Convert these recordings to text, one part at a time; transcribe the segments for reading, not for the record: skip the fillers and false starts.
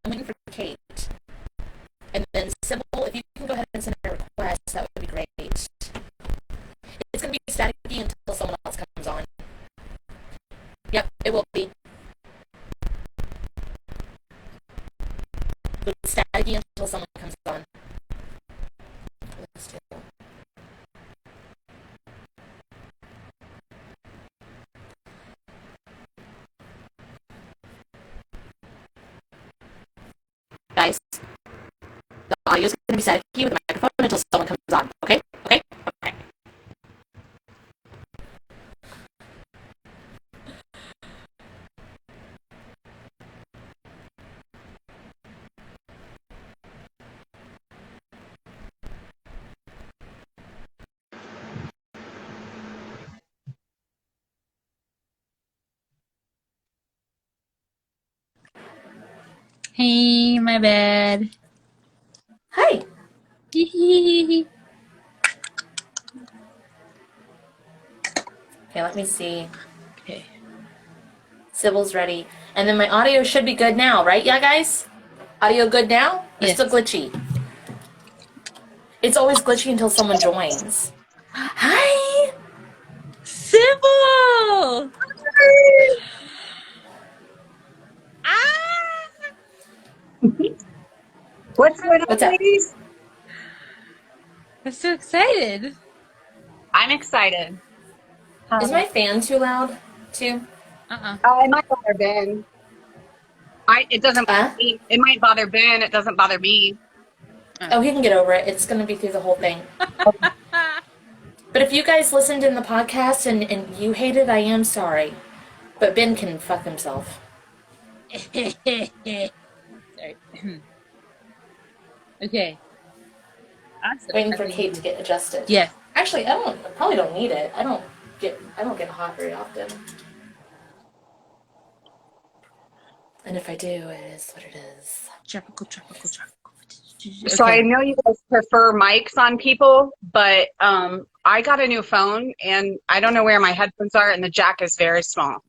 I'm waiting for Kate. And then Sybil, if you can go ahead and send a request, that would be great. It's going to be staticky until someone else comes on. Yep, it will be. It's staticky until someone comes on. Let's do it. Guys, the audio is going to be staticky with the microphone until someone comes on. Okay? Okay? Okay. Hey, my bad. Hi. Okay. Okay, let me see. Okay. Sybil's ready. And then my audio should be good now, right? Yeah, guys? Audio good now? Or Yes. still glitchy? It's always glitchy until someone joins. Hi! Sybil! Ah! What's going What's on, up? ladies? I'm so excited. I'm excited. Is my fan too loud, too? It might bother Ben. It doesn't bother me. It might bother Ben. It doesn't bother me. Oh, he can get over it. It's going to be through the whole thing. But if you guys listened in the podcast and you hate it, I am sorry. But Ben can fuck himself. Sorry. Okay. Awesome. Waiting for Kate to get adjusted. Yes. Actually, I probably don't need it. I don't get hot very often. And if I do, it is what it is. Tropical. So I know you guys prefer mics on people, but I got a new phone and I don't know where my headphones are, and the jack is very small.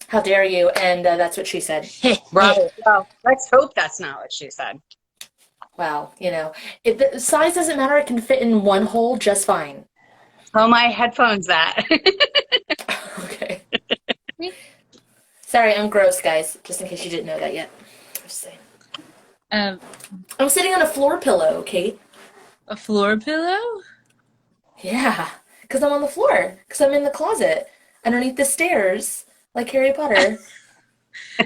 How dare you? And that's what she said. Right. Well, let's hope that's not what she said. Well, the size doesn't matter. It can fit in one hole just fine. Oh, my headphones that. Okay. Sorry, I'm gross, guys. Just in case you didn't know that yet. Just saying. I'm sitting on a floor pillow, Kate. A floor pillow? Yeah, because I'm on the floor. Because I'm in the closet underneath the stairs, like Harry Potter.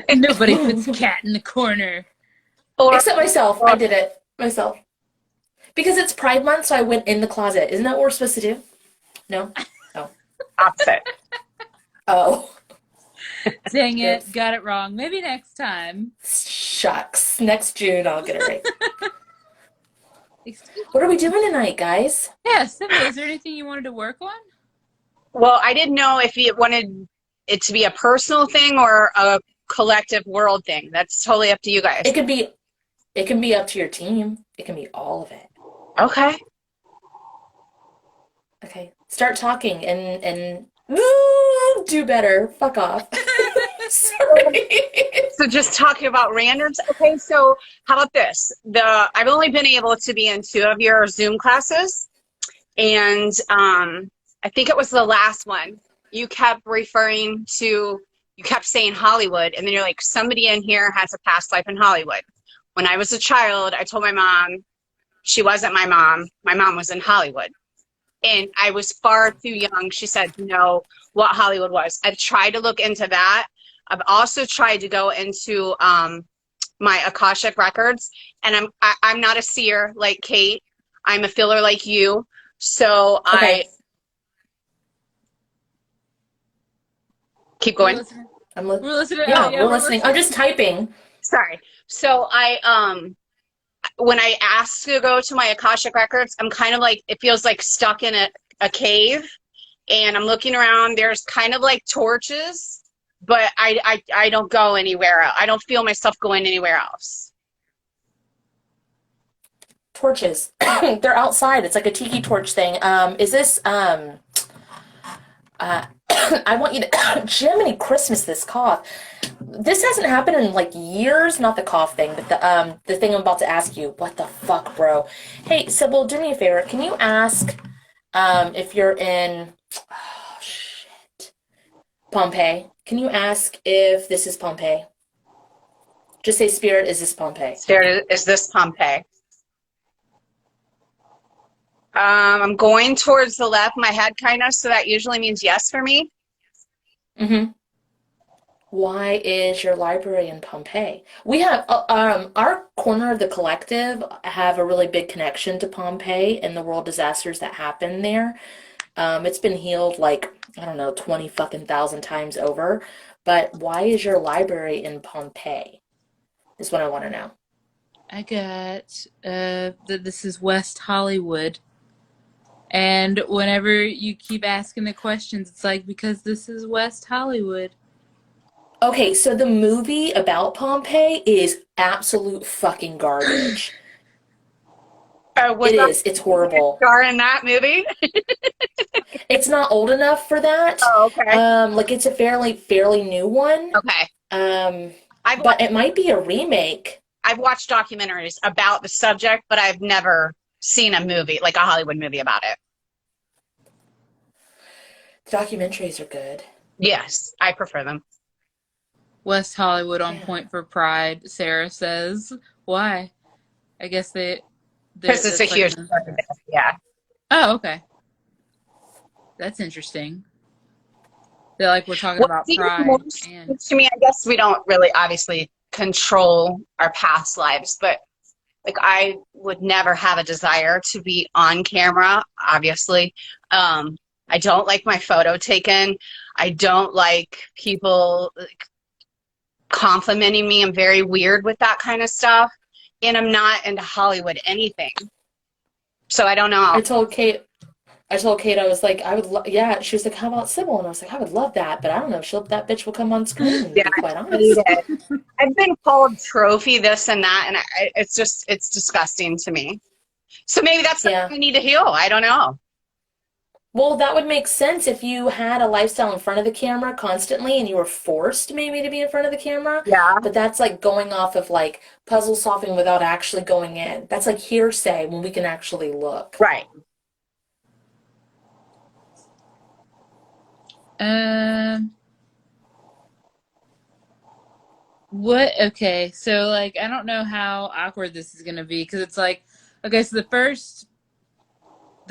Nobody puts a cat in the corner. Except myself. I did it myself. Because it's Pride Month, so I went in the closet. Isn't that what we're supposed to do? No? Oh. Opposite. Oh. Dang it. Oops. Got it wrong. Maybe next time. Shucks. Next June, I'll get it right. What are we doing tonight, guys? Yeah, Sybil, is there anything you wanted to work on? Well, I didn't know if you wanted it to be a personal thing or a collective world thing. That's totally up to you guys. It can be up to your team. It can be all of it. Okay. Okay. Start talking and do better. Fuck off. Sorry. So just talking about randoms. Okay, so how about this? I've only been able to be in 2 of your Zoom classes, and I think it was the last one. You kept saying Hollywood, and then you're like, somebody in here has a past life in Hollywood. When I was a child, I told my mom she wasn't my mom. My mom was in Hollywood. And I was far too young. She said, no, what Hollywood was. I've tried to look into that. I've also tried to go into my Akashic records. And I'm not a seer like Kate. I'm a feeler like you. So Okay. Keep going. We're listening. Yeah, we're listening. I'm just typing. Sorry. So when I ask to go to my Akashic records, I'm kind of like, it feels like stuck in a cave, and I'm looking around. There's kind of like torches, but I don't go anywhere. I don't feel myself going anywhere else. Torches. They're outside. It's like a tiki torch thing. Is this I want you to, Jiminy Christmas, this cough. This hasn't happened in like years, not the cough thing, but the thing I'm about to ask you. What the fuck, bro? Hey, Sybil, do me a favor. Can you ask, if you're in, oh shit, Pompeii? Can you ask if this is Pompeii? Just say, Spirit, is this Pompeii? Spirit, is this Pompeii? I'm going towards the left, my head kind of, so that usually means yes for me. Mm-hmm. Why is your library in Pompeii? We have, our corner of the collective have a really big connection to Pompeii and the world disasters that happened there. It's been healed like, I don't know, 20 fucking thousand times over. But why is your library in Pompeii? Is what I want to know. I got this is West Hollywood. And whenever you keep asking the questions, it's like, because this is West Hollywood. Okay, so the movie about Pompeii is absolute fucking garbage. Was It that is. It's horrible. star in that movie? It's not old enough for that. Oh, okay. Like it's a fairly new one. Okay. But it might be a remake. I've watched documentaries about the subject, but I've never seen a movie, like a Hollywood movie about it. The documentaries are good. Yes, I prefer them. West Hollywood on point for pride, Sarah says. Why? I guess because it's a huge yeah. Oh, okay. That's interesting. They're like, we're talking about pride. And to me, I guess we don't really obviously control our past lives, but like I would never have a desire to be on camera, obviously. I don't like my photo taken. I don't like people complimenting me. I'm very weird with that kind of stuff. And I'm not into Hollywood anything. So I don't know. I told Kate, I was like, I would, yeah. She was like, how about Sybil? And I was like, I would love that, but I don't know if that bitch will come on screen. Yeah, to be quite honest. I've been called trophy, this and that, and it's disgusting to me. So maybe that's something I need to heal. I don't know. Well, that would make sense if you had a lifestyle in front of the camera constantly and you were forced maybe to be in front of the camera. Yeah. But that's like going off of like puzzle solving without actually going in. That's like hearsay when we can actually look. Right. What? Okay, so like, I don't know how awkward this is gonna be, because it's like, okay, so the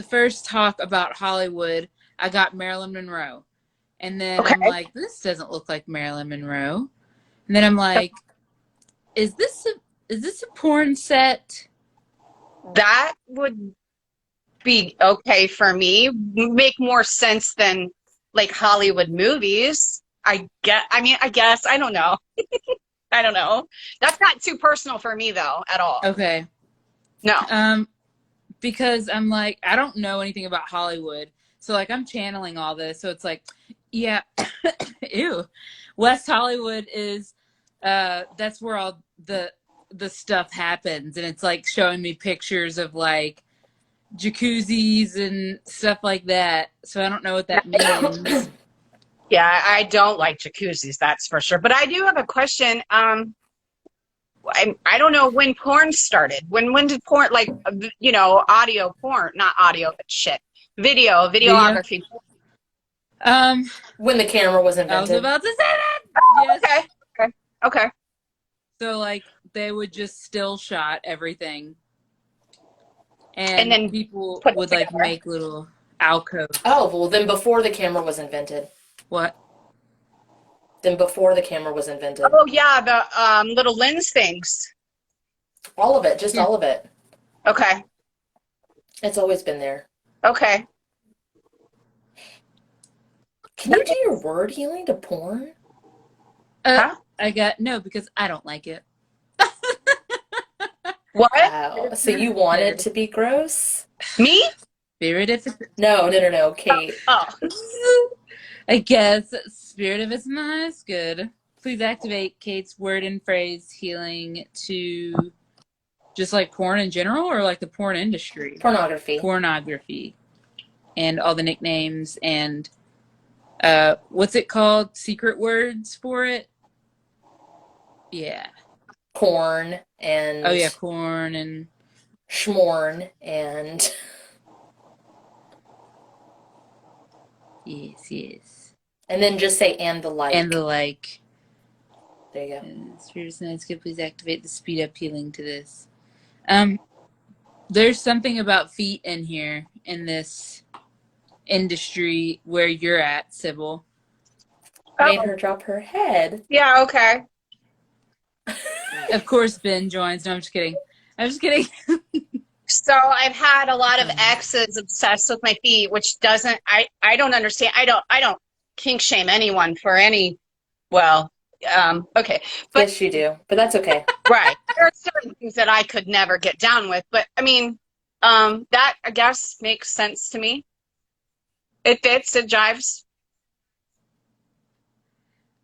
first talk about Hollywood, I got Marilyn Monroe, and then I'm like, this doesn't look like Marilyn Monroe, and then I'm like, is this a porn set? That would be okay for me. Make more sense than like Hollywood movies. I guess. I don't know. I don't know. That's not too personal for me though, at all. Okay. No. Because I'm like, I don't know anything about Hollywood. So like, I'm channeling all this. So it's like, yeah, ew. West Hollywood is, that's where all the stuff happens. And it's like showing me pictures of like jacuzzis and stuff like that. So I don't know what that means. Yeah, I don't like jacuzzis, that's for sure. But I do have a question. I don't know when porn started. When did porn, like, audio porn, not audio, but shit, videography. When the camera was invented. I was about to say that. Oh, yes. Okay. So like, they would just still shot everything, and then people would like make little alcoves. Oh, well, then before the camera was invented. What? Then before the camera was invented. Oh yeah, the little lens things. All of it, just all of it. Okay. It's always been there. Okay. Can you do your word healing to porn? Huh? No, because I don't like it. What? Wow. So you want it to be gross? Me? Spirit if it's... No, Kate. Oh. I guess spirit if it's nice, good. Please activate Kate's word and phrase healing to just like porn in general, or like the porn industry? Pornography. Pornography. And all the nicknames and what's it called? Secret words for it? Yeah. Corn and Oh yeah, corn and schmorn and yes. and then just say and the like. And the like. There you go. Spirits Nights, could please activate the speed up healing to this. There's something about feet in here in this industry where you're at, Sybil. Made her drop her head. Yeah, okay. Of course Ben joins. No, I'm just kidding. I'm just kidding. So I've had a lot of exes obsessed with my feet, which doesn't, I don't understand. I don't kink shame anyone for any, well, okay. But Yes, you do, but that's okay. right. There are certain things that I could never get down with, but I mean, that I guess makes sense to me. It fits, it jives.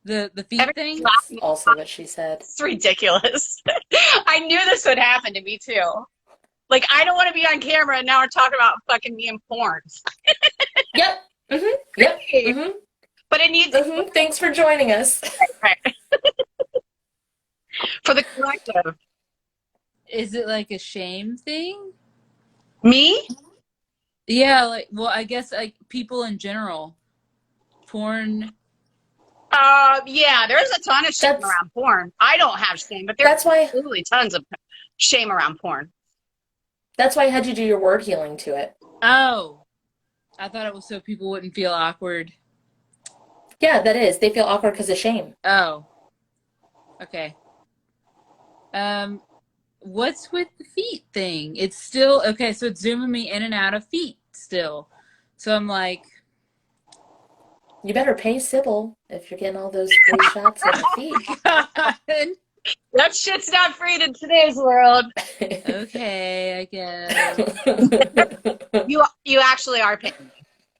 The feet thing? Everything's That's laughing. also what she said. It's ridiculous. I knew this would happen to me too. Like, I don't want to be on camera and now we're talking about fucking me in porn. Yep. Mm-hmm. Yep. Mm-hmm. But it needs Mm-hmm. Thanks for joining us. right. For the collective. Is it like a shame thing? Me? Yeah, like, well, I guess like people in general. Porn. Yeah, there's a ton of shame around porn. I don't have shame, but there's absolutely tons of shame around porn. That's why I had you do your word healing to it. Oh. I thought it was so people wouldn't feel awkward. Yeah, that is. They feel awkward because of shame. Oh. Okay. What's with the feet thing? It's still, okay, so it's zooming me in and out of feet still. So I'm like... You better pay Sybil if you're getting all those free shots of the feet. God. That shit's not free in today's world. Okay, I guess. You actually are paying me.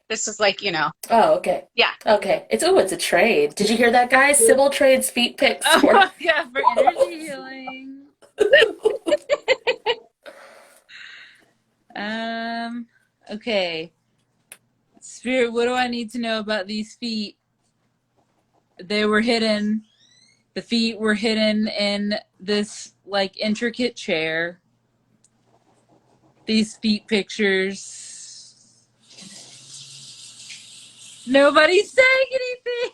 This is like, you know. Oh, okay. Yeah. Okay. It's a trade. Did you hear that, guys? Sybil trades feet pics for... Oh, yeah, for energy healing. Okay. Spirit, what do I need to know about these feet? They were hidden. The feet were hidden in this, like, intricate chair. These feet pictures. Nobody's saying anything.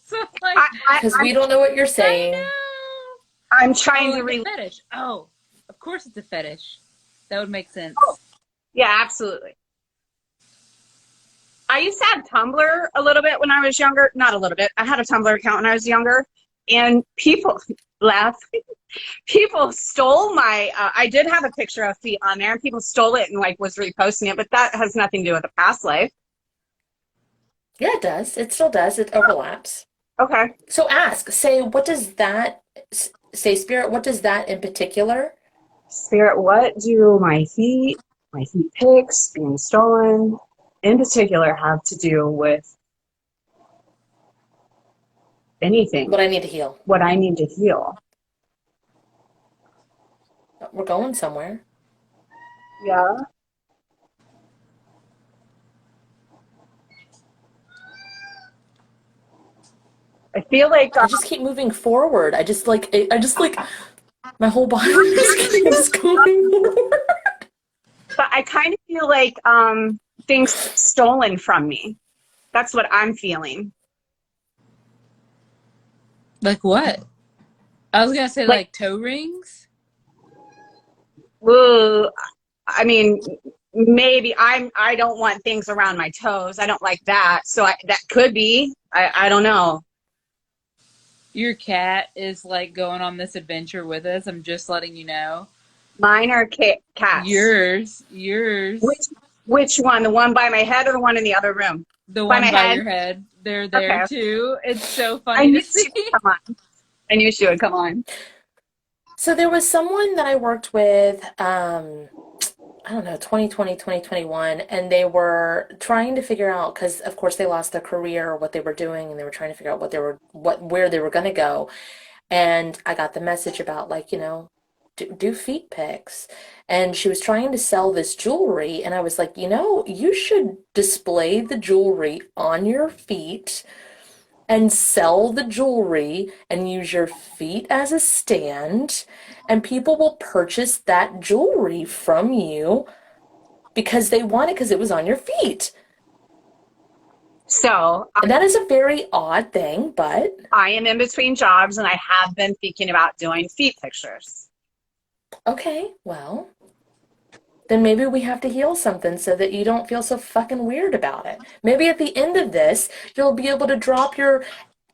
So, like, because we don't know what you're saying. I know. I'm trying to read fetish. Oh, of course it's a fetish. That would make sense. Oh, yeah, absolutely. I used to have Tumblr a little bit when I was younger. Not a little bit. I had a Tumblr account when I was younger. And people laugh. People stole my, I did have a picture of feet on there and people stole it and like was reposting it, but that has nothing to do with a past life. Yeah, it does. It still does. It overlaps. Okay. So say, what does that, say, Spirit, what does that in particular? Spirit, what do my feet pics being stolen in particular have to do with anything? What I need to heal. What I need to heal. We're going somewhere. Yeah. I feel like I just keep moving forward. I just like my whole body is going forward. But I kind of feel like things stolen from me. That's what I'm feeling. Like what? I was gonna say like toe rings. Ooh, I mean, maybe I don't want things around my toes. I don't like that. So that could be. I don't know. Your cat is like going on this adventure with us. I'm just letting you know. Mine are cats. Yours. Which one? The one by my head or the one in the other room? The one by your head. They're there too. It's so funny to see. Come on. I knew she would come on. So there was someone that I worked with, I don't know, 2020, 2021, and they were trying to figure out, because of course they lost their career or what they were doing, and they were trying to figure out where they were going to go. And I got the message about, like, you know, do feet pics. And she was trying to sell this jewelry, and I was like, you know, you should display the jewelry on your feet and sell the jewelry and use your feet as a stand, and people will purchase that jewelry from you because they want it because it was on your feet. So And that is a very odd thing, but I am in between jobs, and I have been thinking about doing feet pictures. okay, well, then maybe we have to heal something so that you don't feel so fucking weird about it. Maybe at the end of this, you'll be able to drop your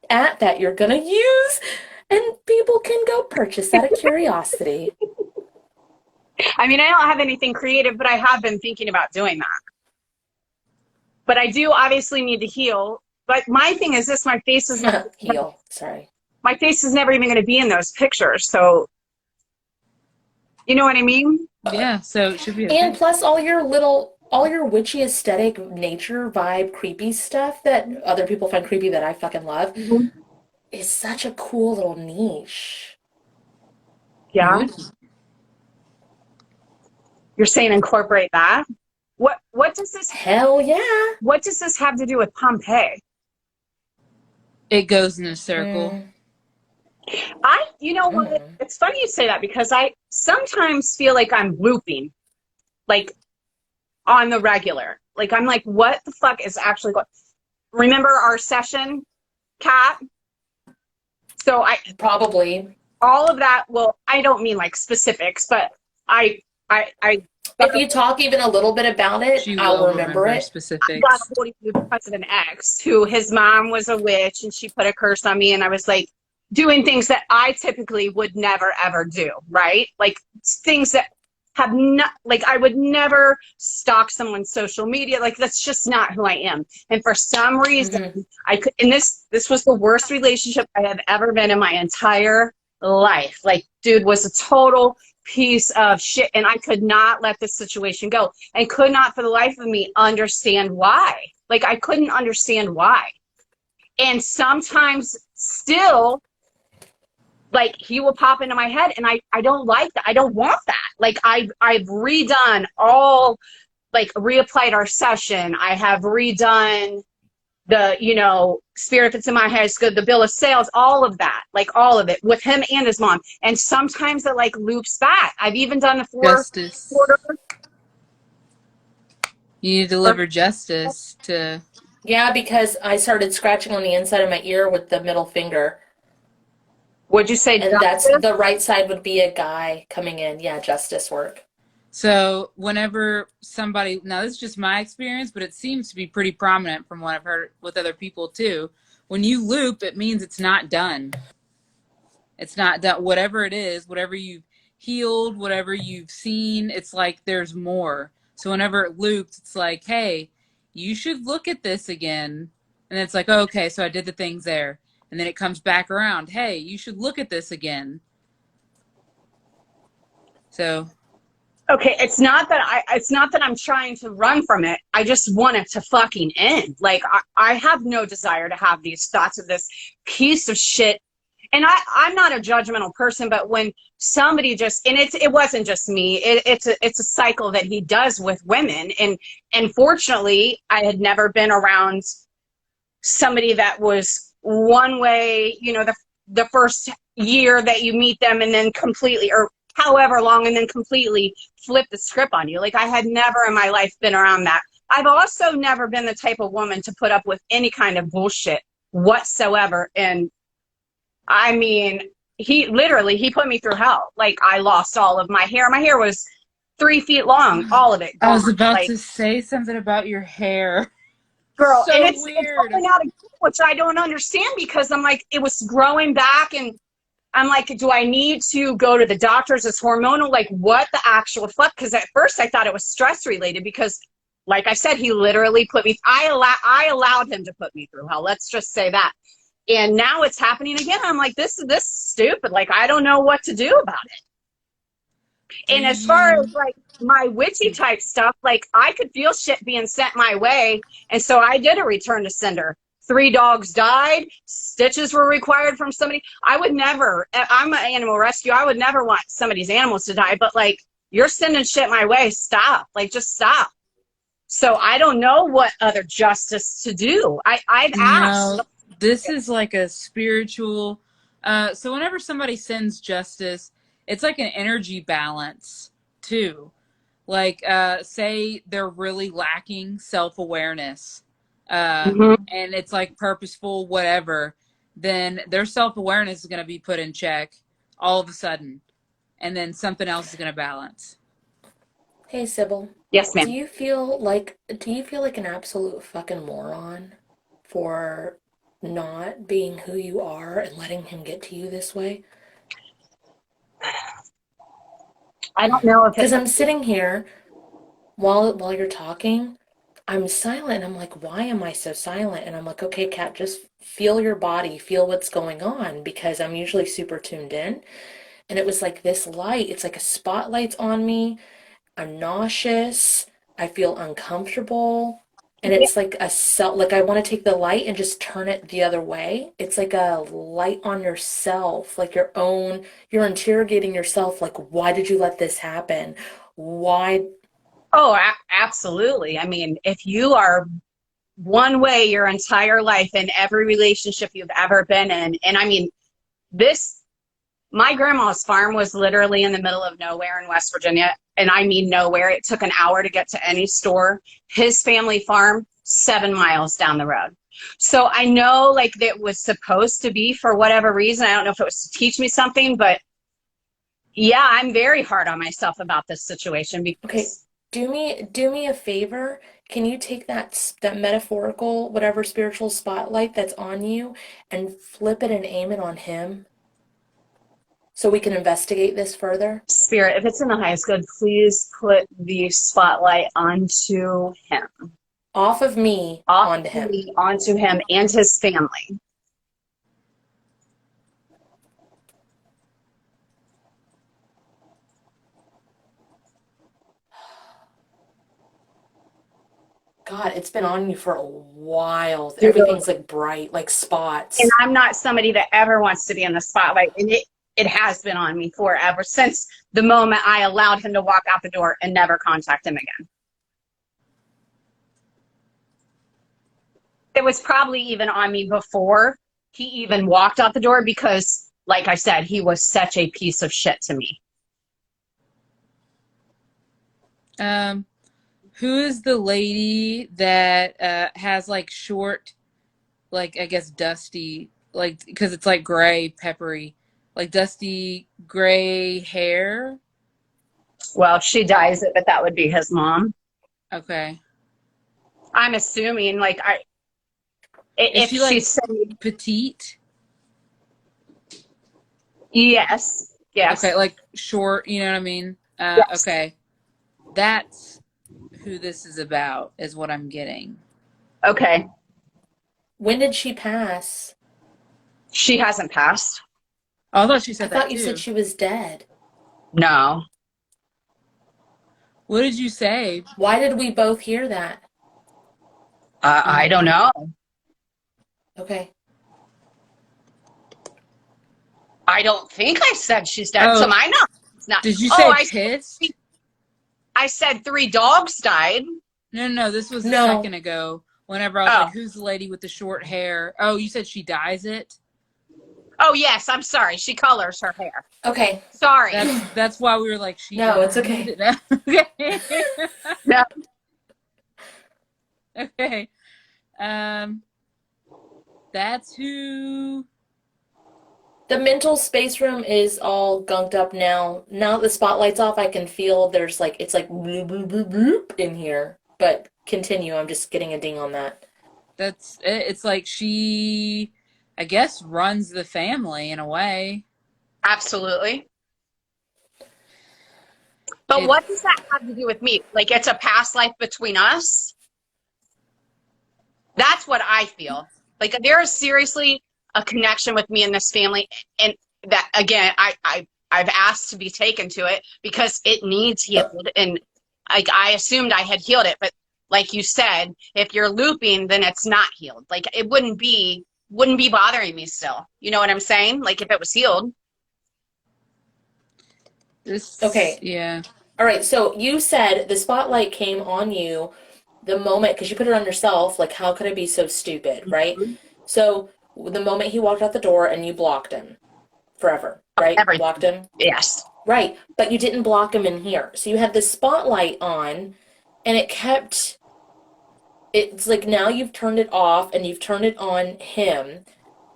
at that you're gonna use, and people can go purchase out of curiosity. I mean, I don't have anything creative, but I have been thinking about doing that. But I do obviously need to heal. But my thing is this: my face is never Heal. Sorry. My face is never even going to be in those pictures. So, you know what I mean? Yeah, so it should be okay. And plus all your witchy aesthetic nature vibe creepy stuff that other people find creepy that I fucking love is such a cool little niche. Yeah. You're saying incorporate that? What does this Hell yeah. What does this have to do with Pompeii? It goes in a circle. You know what? It's funny you say that, because I sometimes feel like I'm looping, like on the regular. Like I'm like, what the fuck is actually going? Remember our session, Kat? So I Probably. all of that. Well, I don't mean like specifics, but I. If you talk even a little bit about it, I'll remember it. Specifics. I got a hold of because of an ex who his mom was a witch, and she put a curse on me, and I was like doing things that I typically would never ever do, right? Like things that have not, like I would never stalk someone's social media. Like that's just not who I am. And for some reason I could, and this was the worst relationship I have ever been in my entire life. Like dude was a total piece of shit, and I could not let this situation go, and could not for the life of me understand why. Like I couldn't understand why. And sometimes still, like he will pop into my head, and I don't like that. I don't want that. Like I've redone all, like reapplied our session. I have redone the, you know, spirit that's in my head is good, the bill of sales, all of that, like all of it with him and his mom. And sometimes it like loops back. I've even done the justice. You need to deliver justice to. Yeah, because I started scratching on the inside of my ear with the middle finger. Would you say and that's the right side would be a guy coming in. Yeah, justice work. So whenever somebody, now this is just my experience, but it seems to be pretty prominent from what I've heard with other people too. When you loop, it means it's not done. It's not done. Whatever it is, whatever you've healed, whatever you've seen, it's like there's more. So whenever it loops, it's like, hey, you should look at this again. And it's like, okay, so I did the things there. And then it comes back around. Hey, you should look at this again. So. Okay, it's not that I'm trying to run from it. I just want it to fucking end. Like I have no desire to have these thoughts of this piece of shit. And I'm not a judgmental person, but when somebody just, and it wasn't just me, it's a cycle that he does with women. And fortunately, I had never been around somebody that was one way, you know, the first year that you meet them and then completely, or however long, and then completely flip the script on you. Like I had never in my life been around that. I've also never been the type of woman to put up with any kind of bullshit whatsoever. And I mean, he put me through hell. Like I lost all of my hair. My hair was 3 feet long, all of it gone. I was about to say something about your hair. Girl, so and it's weird. growing out again, which I don't understand, because I'm like, it was growing back, and I'm like, do I need to go to the doctors? It's hormonal. Like, what the actual fuck? Because at first I thought it was stress related, because like I said, he literally put me, I allowed him to put me through hell. Let's just say that. And now it's happening again. I'm like, this is stupid. Like, I don't know what to do about it. And as far as like my witchy type stuff, like I could feel shit being sent my way. And so I did a return to sender 3 dogs died, stitches were required from somebody. I would never, I'm an animal rescue, I would never want somebody's animals to die, but like, you're sending shit my way, stop. Like, just stop. So I don't know what other justice to do. I've asked. No, this is like a spiritual. So whenever somebody sends justice, it's like an energy balance too. Like, say they're really lacking self-awareness, and it's like purposeful, whatever, then their self-awareness is going to be put in check all of a sudden, and then something else is going to balance. Hey, Sybil. Yes, ma'am. Do you feel like an absolute fucking moron for not being who you are and letting him get to you this way? I don't know if Because I'm sitting here while you're talking, I'm silent. I'm like, why am I so silent? And I'm like, okay, Kat, just feel your body, feel what's going on, because I'm usually super tuned in. And it was like this light. It's like a spotlight's on me. I'm nauseous. I feel uncomfortable. And it's like like I want to take the light and just turn it the other way. It's like a light on yourself, like you're interrogating yourself. Like, why did you let this happen? Why? Oh, absolutely. I mean, if you are one way your entire life in every relationship you've ever been in, and I mean, my grandma's farm was literally in the middle of nowhere in West Virginia. And I mean nowhere. It took an hour to get to any store. His family farm, 7 miles down the road. So I know like that was supposed to be for whatever reason. I don't know if it was to teach me something, but yeah, I'm very hard on myself about this situation because Okay, do me a favor. Can you take that metaphorical, whatever spiritual spotlight that's on you and flip it and aim it on him so we can investigate this further? Spirit, if it's in the highest good, please put the spotlight onto him. Off of me, onto him. Onto him and his family. God, it's been on you for a while. Dude. Everything's like bright, like spots. And I'm not somebody that ever wants to be in the spotlight. And it has been on me forever since the moment I allowed him to walk out the door and never contact him again. It was probably even on me before he even walked out the door because, like I said, he was such a piece of shit to me. Who is the lady that has like short, like I guess dusty, like because it's like gray, peppery, like dusty gray hair? Well, she dyes it, but that would be his mom. Okay. I'm assuming, like, Is if she like she's petite? Yes. Yes. Okay, like short, you know what I mean? Yes. Okay. That's who this is about, is what I'm getting. Okay. When did she pass? She hasn't passed. Oh, I thought she I said that thought you too. said she was dead. No. What did you say? Why did we both hear that? I don't know. Okay. I don't think I said she's dead. Oh. So I know it's not. Did you say I pissed? I said 3 dogs died. No, this was a No. second ago. Whenever I was like, who's the lady with the short hair? Oh, you said she dyes it? Oh, yes. I'm sorry. She colors her hair. Okay. Sorry. That's why we were like, she. No, it's okay. Okay. No. Okay. That's who. The mental space room is all gunked up now. Now that the spotlight's off, I can feel there's like, it's like bloop, bloop, bloop, bloop in here. But continue. I'm just getting a ding on that. That's it. It's like she, I guess, runs the family in a way. Absolutely. But what does that have to do with me? Like, it's a past life between us? That's what I feel. Like, there is seriously a connection with me and this family. And that, again, I've asked to be taken to it because it needs healed. And like, I assumed I had healed it. But like you said, if you're looping, then it's not healed. Like it wouldn't be bothering me still. You know what I'm saying? Like if it was healed. Okay. Yeah. All right. So you said the spotlight came on you the moment, because you put it on yourself, like, how could I be so stupid, right? Mm-hmm. So the moment he walked out the door and you blocked him forever, right? Everything. Blocked him. Yes. Right. But you didn't block him in here. So you had the spotlight on and it kept, it's like now you've turned it off and you've turned it on him.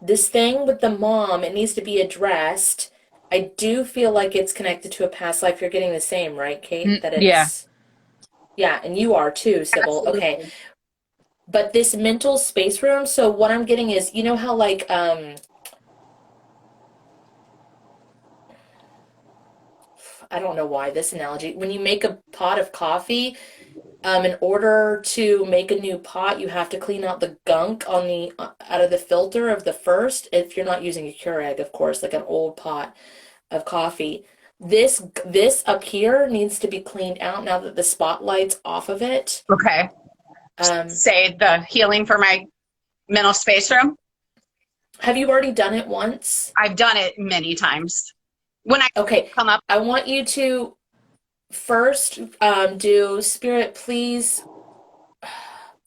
This thing with the mom, it needs to be addressed. I do feel like it's connected to a past life. You're getting the same, right, Kate? That Yeah. it's, yeah, and you are too, Sybil. Absolutely. Okay. But this mental space room, so what I'm getting is, you know how like, I don't know why this analogy, when you make a pot of coffee, in order to make a new pot, you have to clean out the gunk on the out of the filter of the first. If you're not using a Keurig, of course, like an old pot of coffee. This up here needs to be cleaned out now that the spotlight's off of it. Okay. Say the healing for my mental space room. Have you already done it once? I've done it many times. When I come up, I want you to first do Spirit, please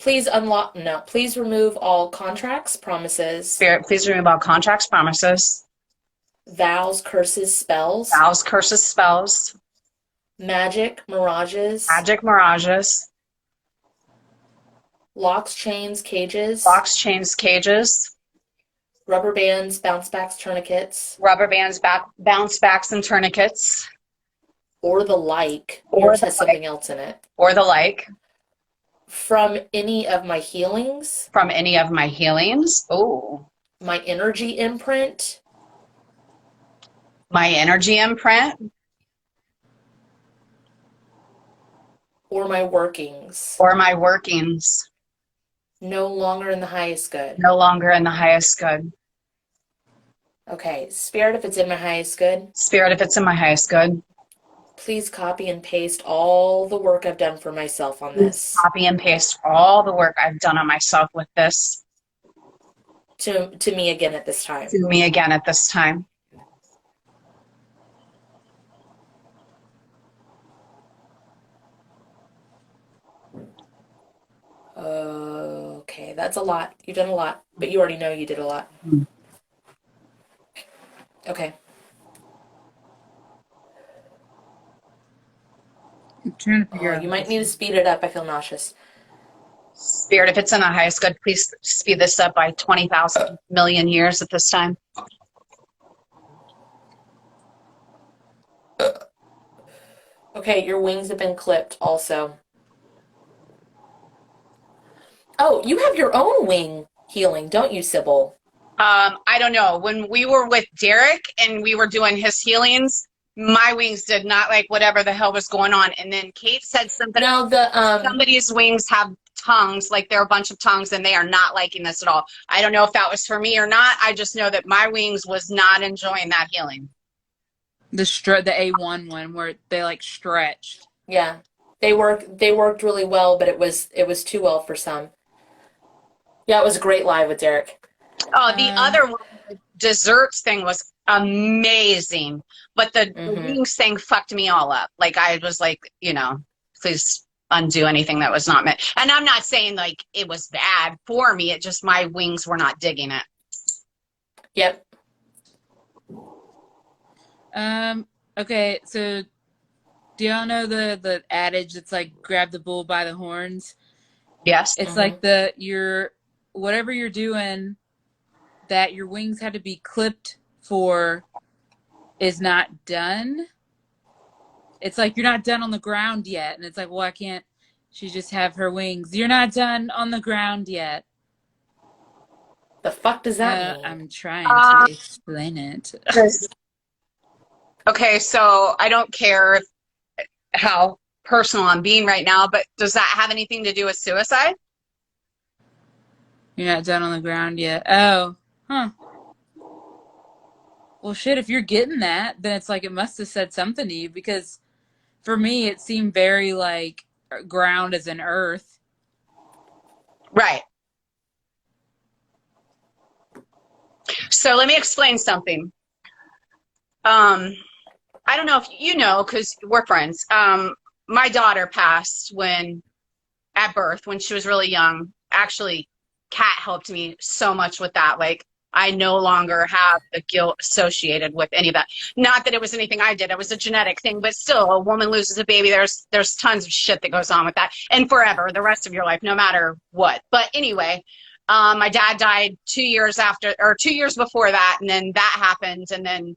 unlock, no, please remove all contracts, promises, Spirit, please remove all contracts, promises, vows, curses, spells, spells, magic, mirages, locks, chains, cages, rubber bands, bounce backs, tourniquets, bounce backs, and tourniquets, or the like. Yours has something else in it. Or the like. From any of my healings. Oh. My energy imprint. Or my workings. No longer in the highest good. Okay. Spirit, if it's in my highest good. Please copy and paste all the work I've done for myself on this. Copy and paste all the work I've done on myself with this. To me again at this time. Okay, that's a lot. You've done a lot, but you already know you did a lot. Okay. I'm trying to figure out. You might need to speed it up. I feel nauseous. Spirit, if it's in the highest good, please speed this up by 20,000 million years at this time. Okay, your wings have been clipped also. Oh, you have your own wing healing, don't you, Sybil? I don't know. When we were with Derek and we were doing his healings, my wings did not like whatever the hell was going on. And then Kate said something. No, somebody's wings have tongues, like they're a bunch of tongues, and they are not liking this at all. I don't know if that was for me or not. I just know that my wings was not enjoying that healing. The A1 one where they like stretched. Yeah, they worked really well, but it was too well for some. Yeah, it was a great live with Derek. Oh, the other one, the desserts thing was amazing, but the wings thing fucked me all up. Like I was like, please undo anything that was not meant. And I'm not saying like it was bad for me. It just my wings were not digging it. Yep. Okay, so do y'all know the adage that's like grab the bull by the horns? Yes. It's like whatever you're doing that your wings had to be clipped for is not done. It's like you're not done on the ground yet. And it's like, why can't she just have her wings? You're not done on the ground yet. The fuck does that mean? I'm trying to explain it. Okay, so I don't care how personal I'm being right now, but does that have anything to do with suicide? You're not done on the ground yet. Oh, huh. Well, shit, if you're getting that, then it's like it must have said something to you, because for me, it seemed very like ground as in earth. Right. So let me explain something. I don't know if you know, because we're friends. My daughter passed at birth when she was really young. Actually, Kat helped me so much with that. Like, I no longer have the guilt associated with any of that. Not that it was anything I did. It was a genetic thing, but still, a woman loses a baby. There's tons of shit that goes on with that. And forever, the rest of your life, no matter what. But anyway, my dad died 2 years after, or 2 years before that. And then that happened. And then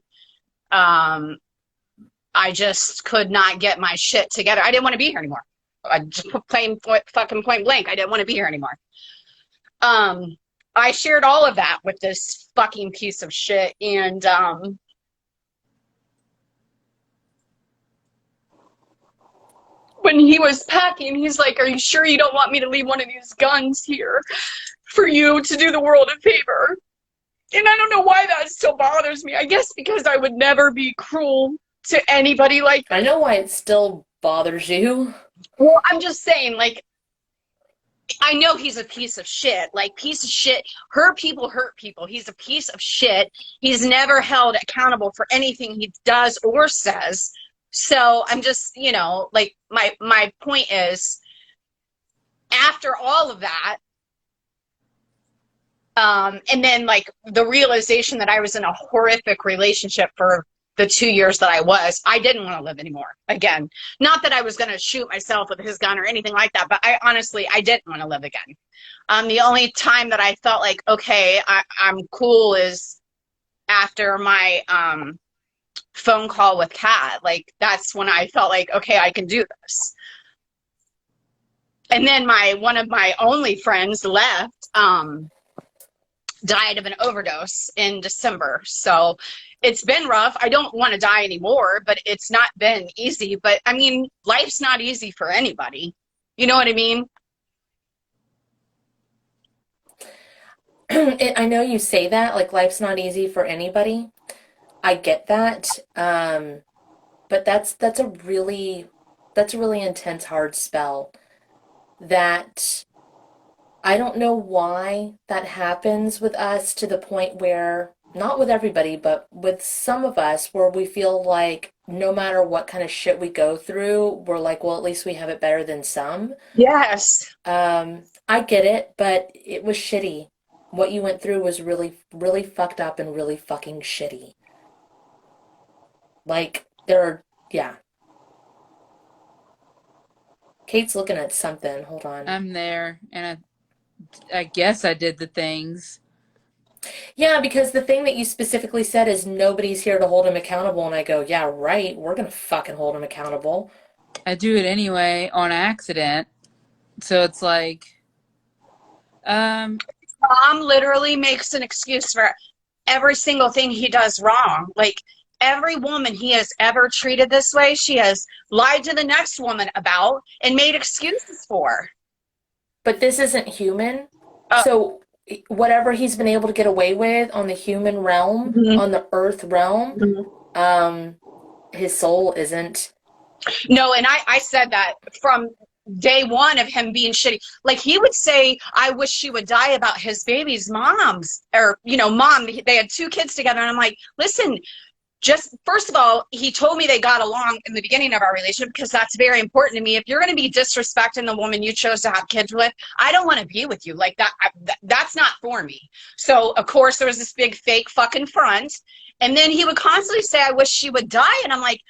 I just could not get my shit together. I didn't want to be here anymore. I just fucking point blank. I didn't want to be here anymore. I shared all of that with this fucking piece of shit. And when he was packing, he's like, "Are you sure you don't want me to leave one of these guns here for you to do the world a favor?" And I don't know why that still bothers me. I guess because I would never be cruel to anybody like that. I know why it still bothers you. Well, I'm just saying, like, I know he's a piece of shit. Like, piece of shit. Hurt people hurt people. He's a piece of shit. He's never held accountable for anything he does or says. So I'm just, you know, like, my point is, after all of that, and then, like, the realization that I was in a horrific relationship for the 2 years that I didn't want to live anymore. Again, not that I was going to shoot myself with his gun or anything like that, but I didn't want to live again. The only time that I felt like, okay, I'm cool is after my phone call with Kat. Like, that's when I felt like, okay, I can do this. And then one of my only friends left, died of an overdose in December. So it's been rough. I don't want to die anymore, but it's not been easy. But I mean, life's not easy for anybody. You know what I mean? I know you say that, like, life's not easy for anybody. I get that. But that's a really intense, hard spell that I don't know why that happens with us, to the point where, not with everybody, but with some of us, where we feel like no matter what kind of shit we go through, we're like, well, at least we have it better than some. Yes. I get it, but it was shitty. What you went through was really, really fucked up and really fucking shitty. Like, yeah. Kate's looking at something. Hold on. I'm there, and I guess I did the things. Yeah, because the thing that you specifically said is nobody's here to hold him accountable, and I go, yeah, right, we're gonna fucking hold him accountable. I do it anyway on accident. So it's like, Mom literally makes an excuse for every single thing he does wrong. Like, every woman he has ever treated this way, she has lied to the next woman about and made excuses for. But this isn't human. So whatever he's been able to get away with on the human realm, Mm-hmm. on the earth realm, Mm-hmm. his soul isn't. No, and I said that from day one of him being shitty. Like, he would say, "I wish she would die," about his baby's mom's, or, you know, mom. They had 2 kids together, and I'm like, listen, just, first of all, he told me they got along in the beginning of our relationship, because that's very important to me. If you're going to be disrespecting the woman you chose to have kids with, I don't want to be with you. Like, that's not for me. So, of course, there was this big fake fucking front. And then he would constantly say, "I wish she would die." And I'm like,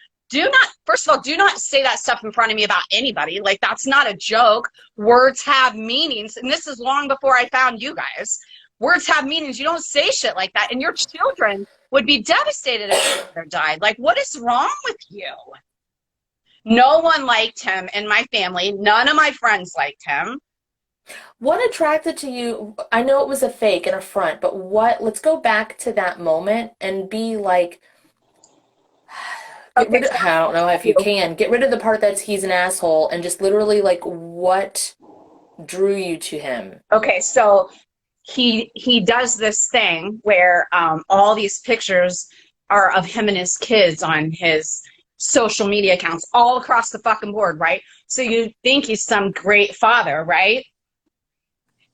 first of all, do not say that stuff in front of me about anybody. Like, that's not a joke. Words have meanings. And this is long before I found you guys. Words have meanings. You don't say shit like that. And your children would be devastated if your mother died. Like, what is wrong with you? No one liked him in my family. None of my friends liked him. What attracted to you? I know it was a fake and a front, but let's go back to that moment and be like, I don't know if you can, get rid of the part that's he's an asshole, and just literally, like, what drew you to him? Okay, so he does this thing where all these pictures are of him and his kids on his social media accounts all across the fucking board, right? So you think he's some great father, right?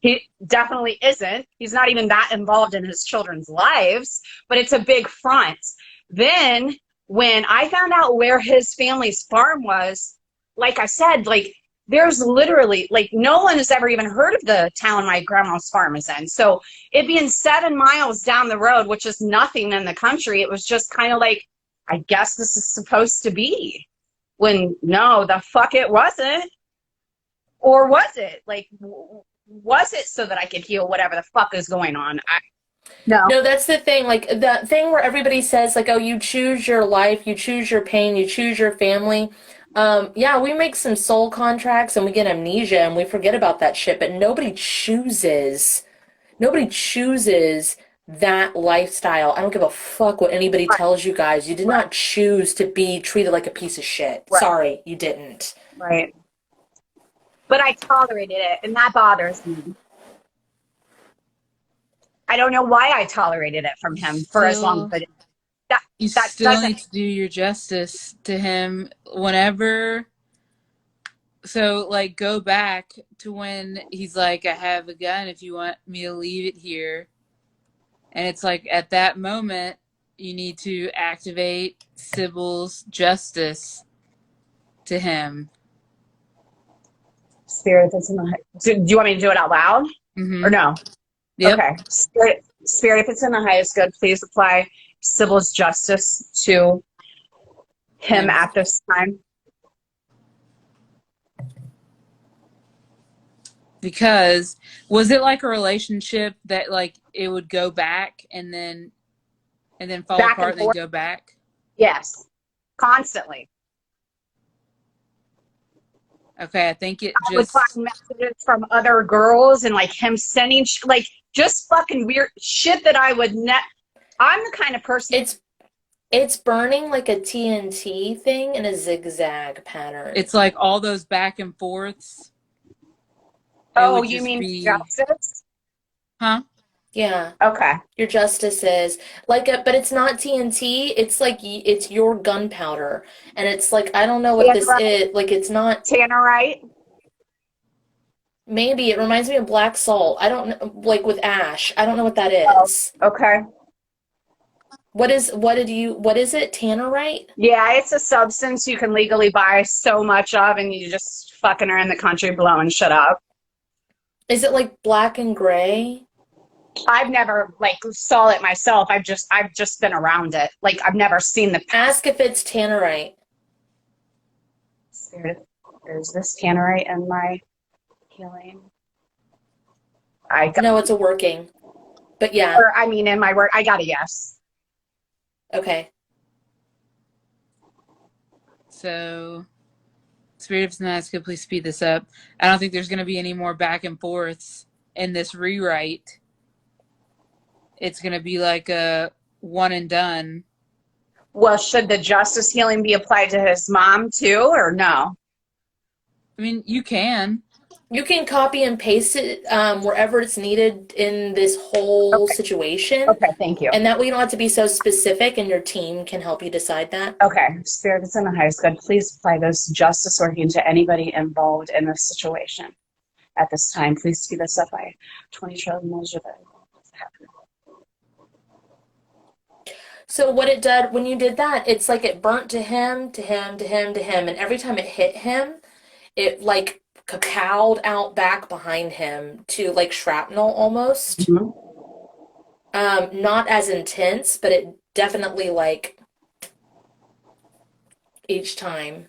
He definitely isn't. He's not even that involved in his children's lives, but it's a big front. Then when I found out where his family's farm was, like I said, like there's literally like no one has ever even heard of the town my grandma's farm is in. So it being 7 miles down the road, which is nothing in the country, it was just kind of like, I guess this is supposed to be. When no, the fuck it wasn't. Or was it? Like, was it so that I could heal whatever the fuck is going on? No, that's the thing. Like, the thing where everybody says, like, oh, you choose your life, you choose your pain, you choose your family. Yeah, we make some soul contracts and we get amnesia and we forget about that shit, but nobody chooses that lifestyle. I don't give a fuck what anybody tells you guys. You did not choose to be treated like a piece of shit. Right. Sorry, you didn't. Right. But I tolerated it, and that bothers me. I don't know why I tolerated it from him for as long, but that still doesn't need to do your justice to him whenever. So, like, go back to when he's like, I have a gun if you want me to leave it here. And it's like, at that moment, you need to activate Sybil's justice to him. Spirit that's in the do you want me to do it out loud? Mm-hmm. Or no? Yep. Okay. Spirit, if it's in the highest good, please apply Sybil's justice to him at this time. Because was it like a relationship that like it would go back and then fall Back apart and and then go back? Yes. Constantly. Okay, I think it I would just find messages from other girls and like him sending like just fucking weird shit that I would I'm the kind of person It's burning like a TNT thing in a zigzag pattern. it's like all those back and forths. Oh, you mean justice? Huh? Yeah. Okay. Your justice is like but it's not TNT. It's like it's your gunpowder, and it's like I don't know what this is. Like it's not Tannerite. Maybe it reminds me of black salt. I don't know, like with ash. I don't know what that is. Oh, okay. What is it? Tannerite? Yeah, it's a substance you can legally buy so much of, and you just fucking are in the country blowing shit up. Is it like black and gray? I've never like saw it myself. I've just been around it. Like I've never seen the. Ask if it's tannerite. Spirit, there's this tannerite in my healing. No, it's a working. But yeah. Or, I mean, in my work, I got a yes. Okay. So, Spirit of Nazca, please speed this up. I don't think there's going to be any more back and forths in this rewrite. It's going to be like a one and done. Well, should the justice healing be applied to his mom too, or no? I mean, you can. You can copy and paste it wherever it's needed in this whole situation. Okay, thank you. And that way you don't have to be so specific, and your team can help you decide that. Okay, Spirit that's in the highest good, please apply this justice working to anybody involved in this situation at this time. Please speed this up by 20 trillion measure that happening. So what it did, when you did that, it's like it burnt to him, to him, to him, to him, and every time it hit him, it like cacowed out back behind him to like shrapnel almost. Mm-hmm. Not as intense, but it definitely like each time.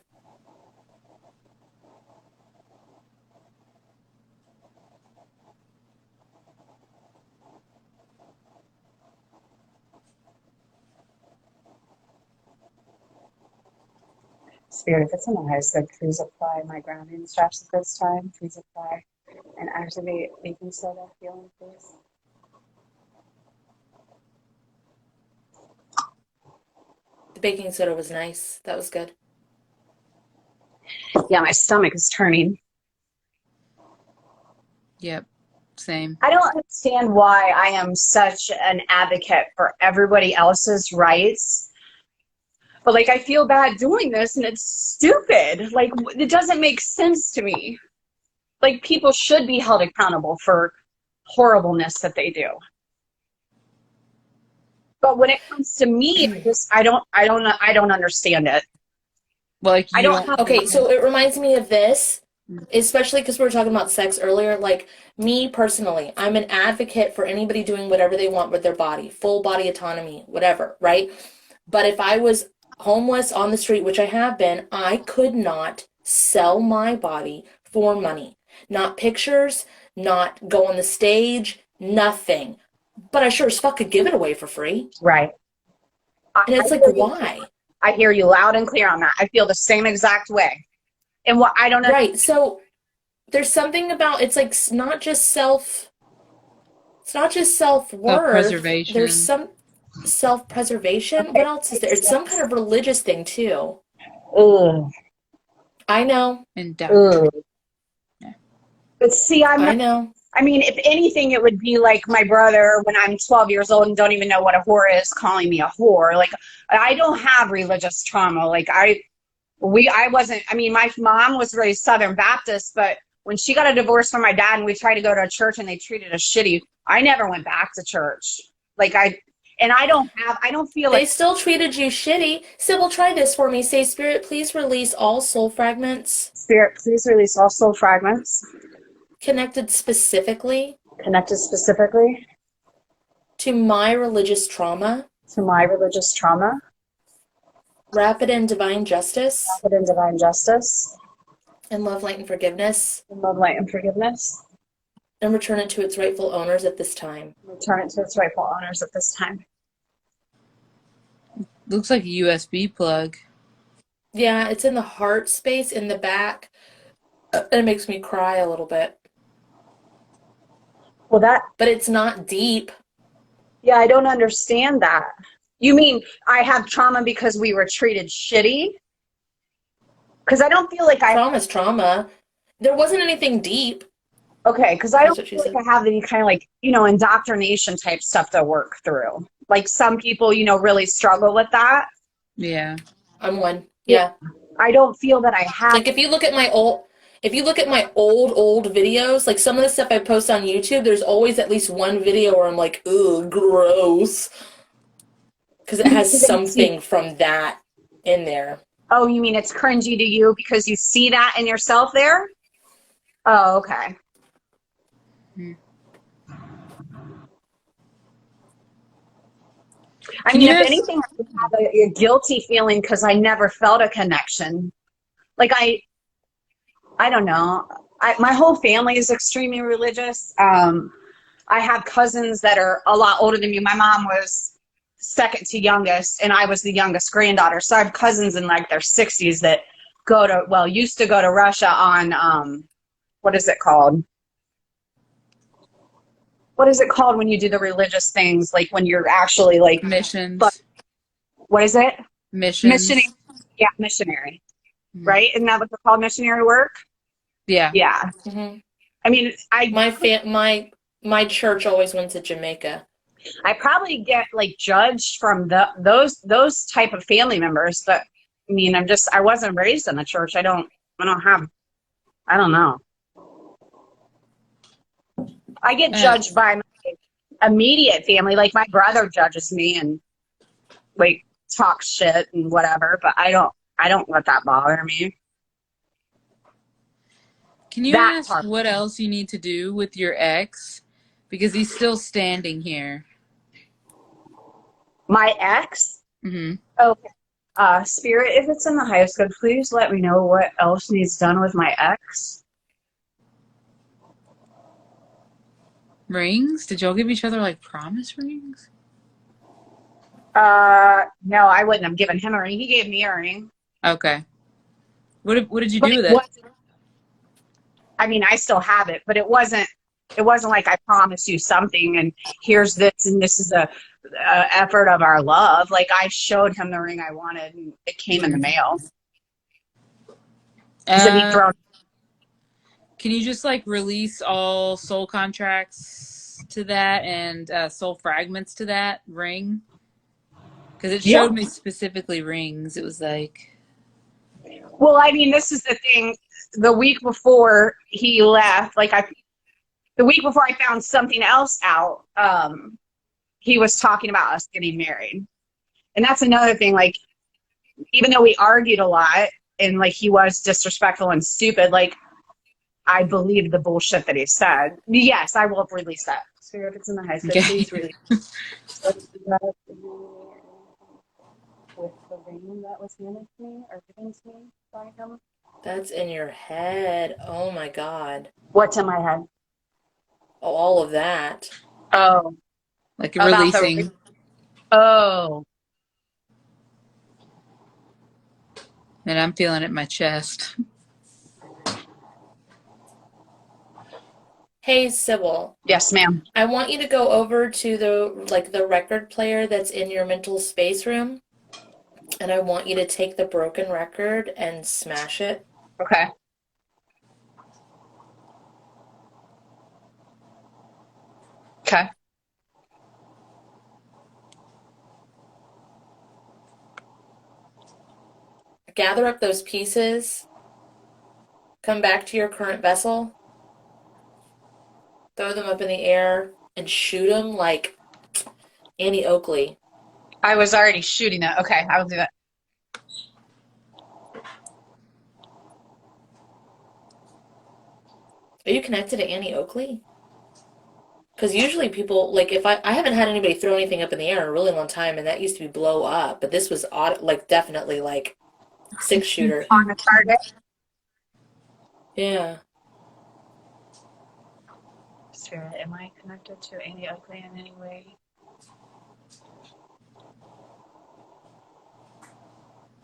Spirit, if it's in the highest good, please apply my grounding straps at this time. Please apply and activate baking soda healing, please. The baking soda was nice. That was good. Yeah, my stomach is turning. Yep, same. I don't understand why I am such an advocate for everybody else's rights. But, like, I feel bad doing this, and it's stupid. Like, it doesn't make sense to me. Like, people should be held accountable for horribleness that they do. But when it comes to me, I don't understand it. Like, I don't have. Okay, so it reminds me of this, especially because we were talking about sex earlier. Like, me personally, I'm an advocate for anybody doing whatever they want with their body, full body autonomy, whatever, right? But if I was homeless on the street, which I have been, I could not sell my body for money. Not pictures, not go on the stage, nothing. But I sure as fuck could give it away for free. Right. And it's like, why? I hear you loud and clear on that. I feel the same exact way. And what I don't know. Right. So there's something about, it's like not just self-worth. Self-preservation. There's some self-preservation. What else is there? It's some kind of religious thing too. Ugh. I know. And Ugh. Yeah. But see, I know. I mean, if anything, it would be like my brother when I'm 12 years old and don't even know what a whore is, calling me a whore. Like, I don't have religious trauma. Like, I wasn't, I mean, my mom was raised Southern Baptist, but when she got a divorce from my dad and we tried to go to a church and they treated us shitty, I never went back to church. Like, I don't feel like. They still treated you shitty. Sybil, try this for me. Say, Spirit, please release all soul fragments. Spirit, please release all soul fragments. Connected specifically to my religious trauma. Rapid and divine justice. And love, light, and forgiveness. And return it to its rightful owners at this time. Looks like a USB plug. Yeah, it's in the heart space in the back. It makes me cry a little bit. But it's not deep. Yeah, I don't understand that. You mean I have trauma because we were treated shitty? Because I don't feel like Trauma's trauma. There wasn't anything deep. Okay, because I don't feel like I have any kind of like, indoctrination type stuff to work through. Like some people, really struggle with that. Yeah. I'm one. Yeah. I don't feel that I have. Like if you look at my old videos, like some of the stuff I post on YouTube, there's always at least one video where I'm like, ugh, gross. Because it has something from that in there. Oh, you mean it's cringy to you because you see that in yourself there? Oh, okay. I mean, if anything, I would have a guilty feeling because I never felt a connection. Like I don't know. My whole family is extremely religious. I have cousins that are a lot older than me. My mom was second to youngest, and I was the youngest granddaughter. So I have cousins in like their 60s that used to go to Russia on, what is it called? What is it called when you do the religious things? Like when you're actually like missions. What is it? Missions. Missionary. Yeah, missionary. Mm-hmm. Right? Isn't that what they're called? Missionary work? Yeah. Yeah. Mm-hmm. I mean, my church always went to Jamaica. I probably get like judged from those type of family members, but I mean, I wasn't raised in the church. I don't know. I get judged by my immediate family. Like my brother judges me and like talks shit and whatever, but I don't let that bother me. Can you ask what else you need to do with your ex? Because he's still standing here. My ex? Mm-hmm. Okay. Spirit, if it's in the highest good, please let me know what else needs done with my ex. Rings? Did y'all give each other like promise rings? No, I wouldn't have given him a ring. He gave me a ring. Okay. What did you do with it? I mean, I still have it, but it wasn't like I promised you something and here's this and this is a effort of our love. Like I showed him the ring I wanted and it came in the mail. Can you just like release all soul contracts to that and soul fragments to that ring? Because it showed me specifically rings. It was like. Well, I mean, this is the thing. The week before he left, like the week before I found something else out, he was talking about us getting married. And that's another thing, like, even though we argued a lot and like he was disrespectful and stupid, like I believe the bullshit that he said. Yes, I will release that. So if it's in the high school, Okay. please release. With the ring that was handed to me or given to me by him. That's in your head. Oh my God. What's in my head? Oh, all of that. Oh. Like About releasing. Oh. And I'm feeling it in my chest. Hey, Sybil. Yes, ma'am. I want you to go over to the record player that's in your mental space room. And I want you to take the broken record and smash it. Okay. Okay. Gather up those pieces. Come back to your current vessel. Throw them up in the air and shoot them like Annie Oakley. I was already shooting that. Okay, I will do that. Are you connected to Annie Oakley? Because usually people, like, if I haven't had anybody throw anything up in the air in a really long time, and that used to be blow up, but this was like definitely like 6-shooter. On the target. Yeah. Spirit, am I connected to Annie Oakley in any way?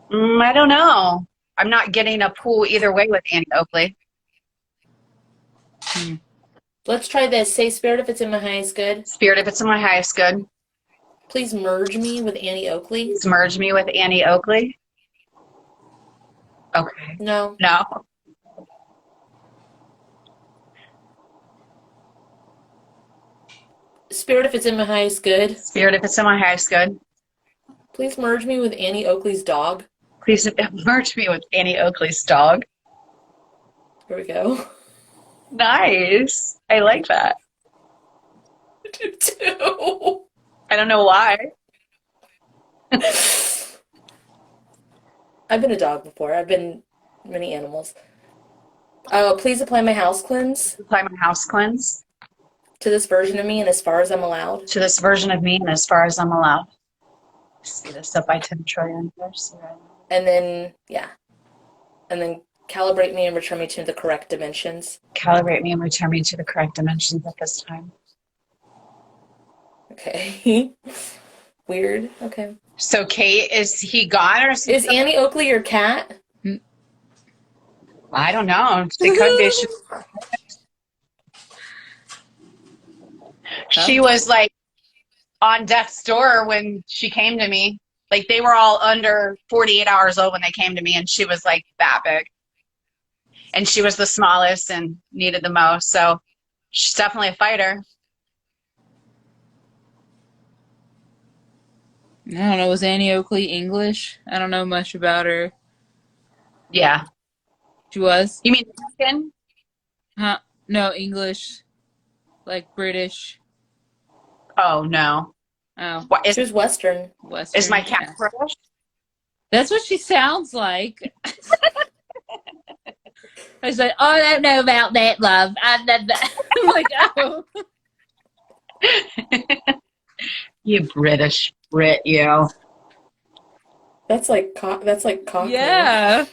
I don't know. I'm not getting a pull either way with Annie Oakley. Let's try this. Say, Spirit, if it's in my highest good. Spirit, if it's in my highest good. Please merge me with Annie Oakley. Please merge me with Annie Oakley. Okay. No. No. Spirit, if it's in my highest good. Spirit, if it's in my highest good. Please merge me with Annie Oakley's dog. Please merge me with Annie Oakley's dog. Here we go. Nice. I like that. I do too. I don't know why. I've been a dog before. I've been many animals. Please apply my house cleanse Apply my house cleanse to this version of me and as far as I'm allowed. to this version of me and as far as I'm allowed. Speed this up by 10 trillion years. And then, yeah. And then calibrate me and return me to the correct dimensions. Calibrate me and return me to the correct dimensions at this time. Okay. Weird. Okay. So Kate, is he gone or Is Annie Oakley your cat? I don't know. It could be. She was like on death's door when she came to me. Like they were all under 48 hours old when they came to me, and she was like that big. And she was the smallest and needed the most. So she's definitely a fighter. I don't know. Was Annie Oakley English? I don't know much about her. Yeah. She was? You mean American? Huh? No, English. Like British. Oh, no. Oh. What, She was Western. Western. is my cat Yeah. British? That's what she sounds like. I was like, oh, I don't know about that, love. I'm like, oh. You British Brit, you. That's like Cockney. Yeah.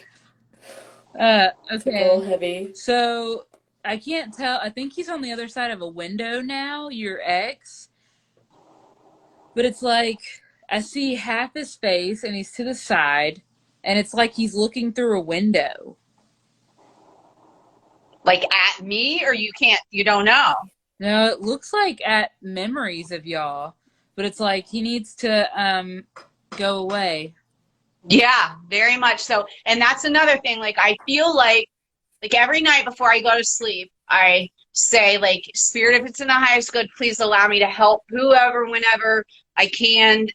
It's a little Okay. heavy. So I can't tell. I think he's on the other side of a window now, your ex. But it's like I see half his face and he's to the side, and it's like he's looking through a window. Like at me, or you don't know? No, it looks like at memories of y'all, but it's like he needs to go away. Yeah, very much so. And that's another thing. Like, I feel like every night before I go to sleep, I say, like, Spirit, if it's in the highest good, please allow me to help whoever, whenever I can,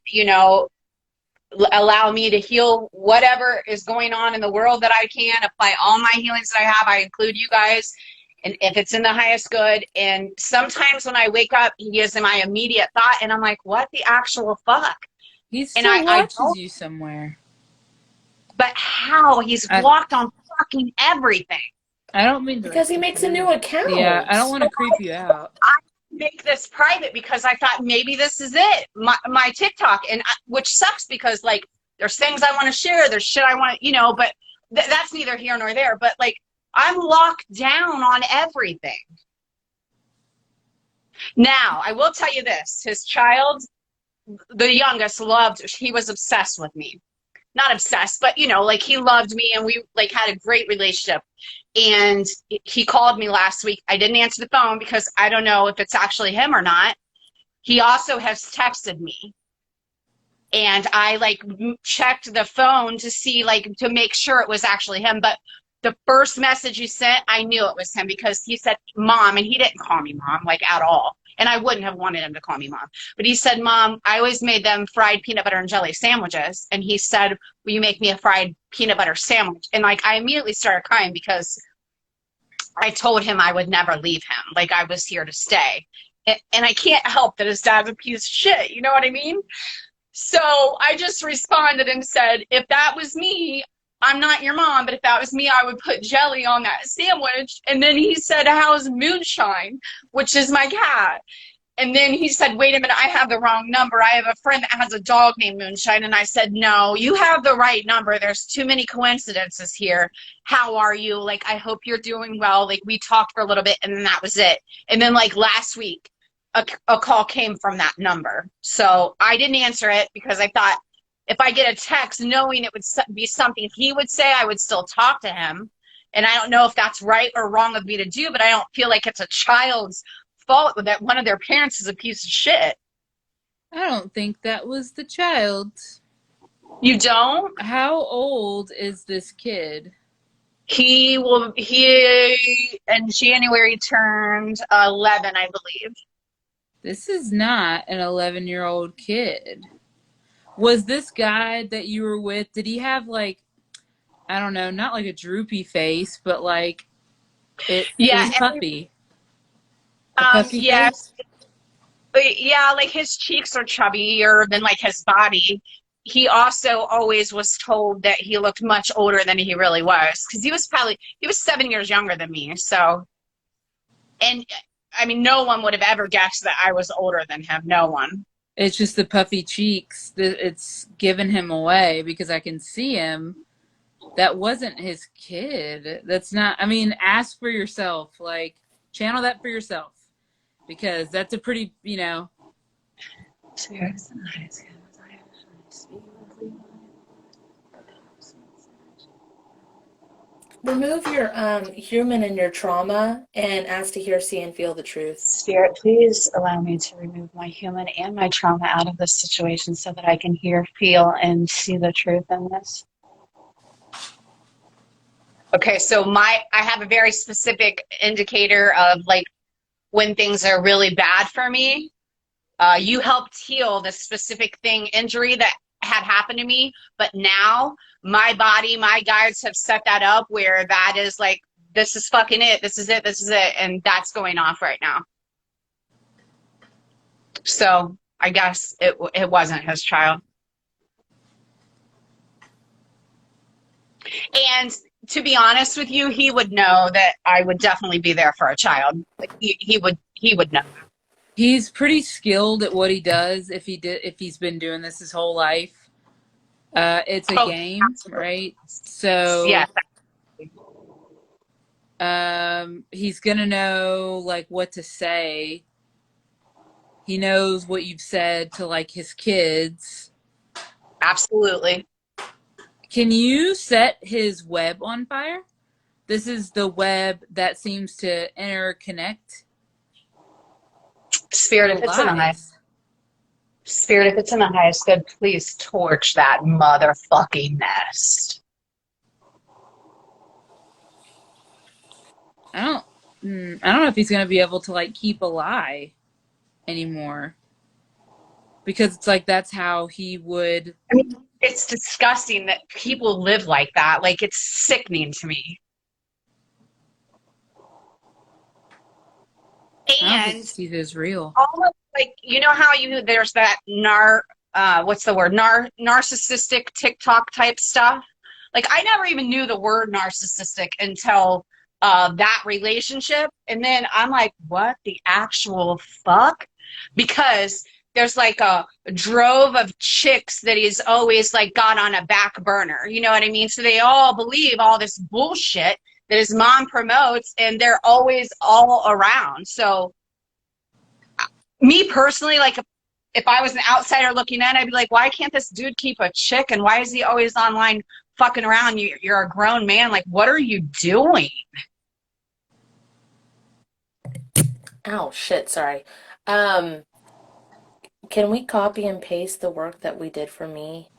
allow me to heal whatever is going on in the world that I can, apply all my healings that I have. I include you guys. and if it's in the highest good. And sometimes when I wake up, he is in my immediate thought, and I'm like, what the actual fuck? He And still I watches don't, you somewhere. but how? He's blocked on fucking everything. I don't mean to, Because he makes a new account. Yeah, I don't want to creep you out. I make this private because I thought maybe this is it, my TikTok, and which sucks because like there's things I want to share, there's shit I want to, you know, but that's neither here nor there. But like I'm locked down on everything. Now I will tell you this: his child, the youngest, he was obsessed with me. Not obsessed, but you know, like he loved me, and we like had a great relationship. And he called me last week. I didn't answer the phone because I don't know if it's actually him or not. He also has texted me, and I like checked the phone to see, like, to make sure it was actually him. But the first message he sent, I knew it was him because he said mom, and he didn't call me mom like at all. And I wouldn't have wanted him to call me mom. But he said, Mom, I always made them fried peanut butter and jelly sandwiches. And he said, will you make me a fried peanut butter sandwich? And like, I immediately started crying because I told him I would never leave him. Like I was here to stay. And I can't help that his dad's a piece of shit. You know what I mean? So I just responded and said, if that was me, I'm not your mom, but if that was me, I would put jelly on that sandwich. And then he said, how's Moonshine, which is my cat? And then he said, wait a minute, I have the wrong number. I have a friend that has a dog named Moonshine. And I said, no, you have the right number. There's too many coincidences here. How are you? Like, I hope you're doing well. Like, we talked for a little bit, and then that was it. And then, like, last week, a call came from that number. So I didn't answer it because I thought, if I get a text knowing it would be something he would say, I would still talk to him. And I don't know if that's right or wrong of me to do, but I don't feel like it's a child's fault that one of their parents is a piece of shit. I don't think that was the child. You don't? How old is this kid? He in January turned 11, I believe. This is not an 11-year-old kid. Was this guy that you were with, did he have like, I don't know, not like a droopy face, but like it was puffy? Yes. Yeah, like his cheeks are chubbier than like his body. He also always was told that he looked much older than he really was because he was 7 years younger than me. So, and I mean, no one would have ever guessed that I was older than him. No one. It's just the puffy cheeks. It's given him away because I can see him. That wasn't his kid. That's not, I mean, ask for yourself. Like, channel that for yourself. Because that's a pretty, you know. Remove your human and your trauma and ask to hear, see, and feel the truth. Spirit, please allow me to remove my human and my trauma out of this situation so that I can hear, feel, and see the truth in this. Okay, so I have a very specific indicator of like when things are really bad for me. You helped heal the specific injury that had happened to me, but now my body, my guides have set that up where that is like, this is fucking it, this is it, and that's going off right now. So I guess it wasn't his child. And to be honest with you, he would know that I would definitely be there for a child. Like he would know. He's pretty skilled at what he does if he's been doing this his whole life. It's a game, absolutely. Right? So yeah. He's gonna know like what to say. He knows what you've said to like his kids. Absolutely. Can you set his web on fire? This is the web that seems to interconnect. Spirit, if it's in the highest. Spirit, if it's in the highest good, please torch that motherfucking nest. I don't know if he's gonna be able to like keep a lie anymore, because it's like that's how he would. I mean, it's disgusting that people live like that. Like, it's sickening to me. I don't And see this real. almost like, you know how there's that narcissistic TikTok type stuff. Like, I never even knew the word narcissistic until that relationship. And then I'm like, what the actual fuck? Because there's like a drove of chicks that he's always like got on a back burner. You know what I mean? So they all believe all this bullshit that his mom promotes, and they're always all around. So me personally, like, if I was an outsider looking in, I'd be like, why can't this dude keep a chick? And why is he always online fucking around? You're a grown man. Like, what are you doing? Ow, shit, sorry. Can we copy and paste the work that we did for me?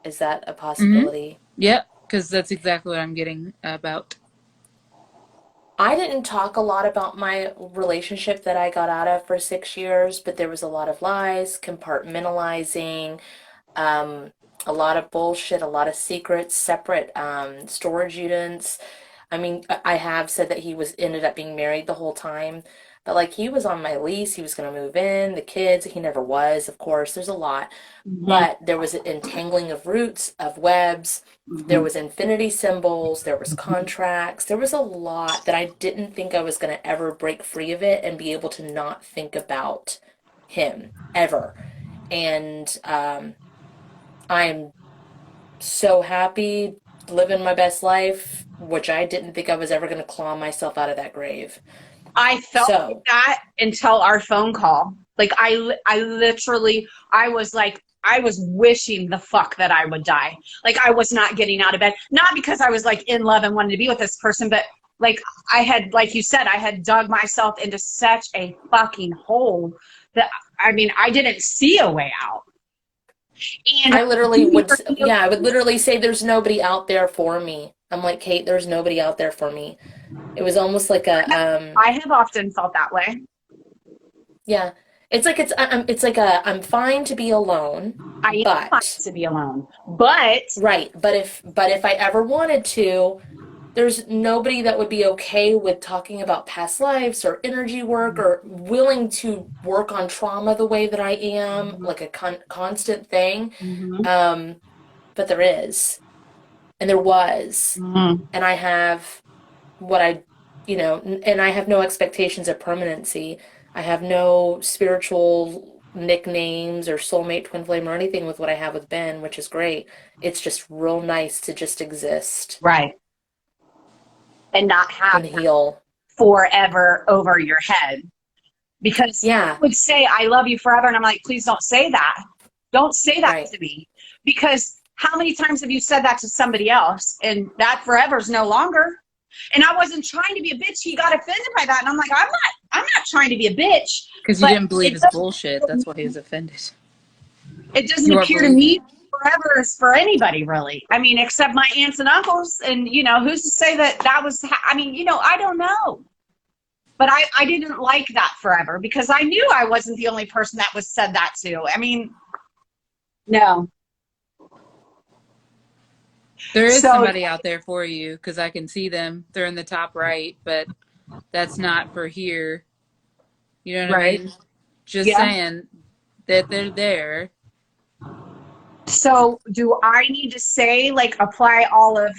Is that a possibility? Yep, because that's exactly what I'm getting about. I didn't talk a lot about my relationship that I got out of for 6 years, but there was a lot of lies, compartmentalizing, um, a lot of bullshit, a lot of secrets, separate storage units. I mean, I have said that he was ended up being married the whole time, but like he was on my lease, he was going to move in, the kids, he never was, of course. There's a lot, but there was an entangling of roots, of webs. There was infinity symbols, there was contracts, there was a lot that I didn't think I was going to ever break free of it and be able to not think about him ever. And I'm so happy living my best life, which I didn't think I was ever going to claw myself out of that grave. I felt like that until our phone call. Like, I literally, I was like, I was wishing the fuck that I would die. Like, I was not getting out of bed. Not because I was like in love and wanted to be with this person, but like I had, like you said, I had dug myself into such a fucking hole that, I mean, I didn't see a way out. And I literally would, yeah, I would literally say there's nobody out there for me. I'm like, Kate, there's nobody out there for me. It was almost like I have often felt that way. Yeah. It's like I'm fine to be alone, I am fine but to be alone. But right, but if I ever wanted to, there's nobody that would be okay with talking about past lives or energy work or willing to work on trauma the way that I am, like a constant thing. But there is, and there was, and I have what and I have no expectations of permanency. I have no spiritual nicknames or soulmate, twin flame, or anything with what I have with Ben, which is great. It's just real nice to just exist. right. And not have And heal. forever over your head. Because Yeah. I would say, I love you forever. And I'm like, please don't say that. Don't say that Right. to me. Because how many times have you said that to somebody else? And that forever is no longer. And I wasn't trying to be a bitch. He got offended by that. And I'm like, I'm not trying to be a bitch. Because you didn't believe his bullshit. That's why he was offended. It doesn't appear to me forever is for anybody, really. I mean, except my aunts and uncles. And, who's to say that was, I mean, I don't know. But I didn't like that forever because I knew I wasn't the only person that was said that to. I mean, no. There is somebody out there for you because I can see them. They're in the top right, but that's not for here. You know what I mean? Just saying that they're there. So do I need to say, like, apply all of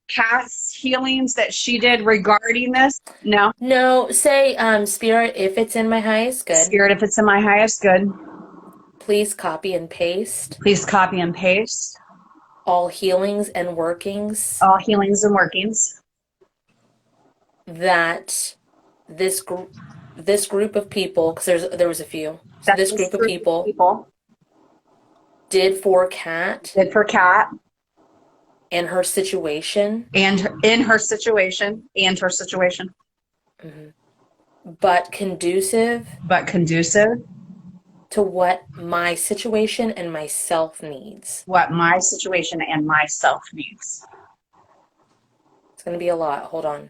Kat's healings that she did regarding this? No. No, say, Spirit, if it's in my highest good. Spirit, if it's in my highest good. Please copy and paste. Please copy and paste. All healings and workings. All healings and workings. That this group of people, because there was a few. So this group of people did for Kat. Did for Kat. And her situation. And in her situation. And her situation. Mm-hmm. But conducive. To what my situation and myself needs. What my situation and myself needs. It's going to be a lot. Hold on.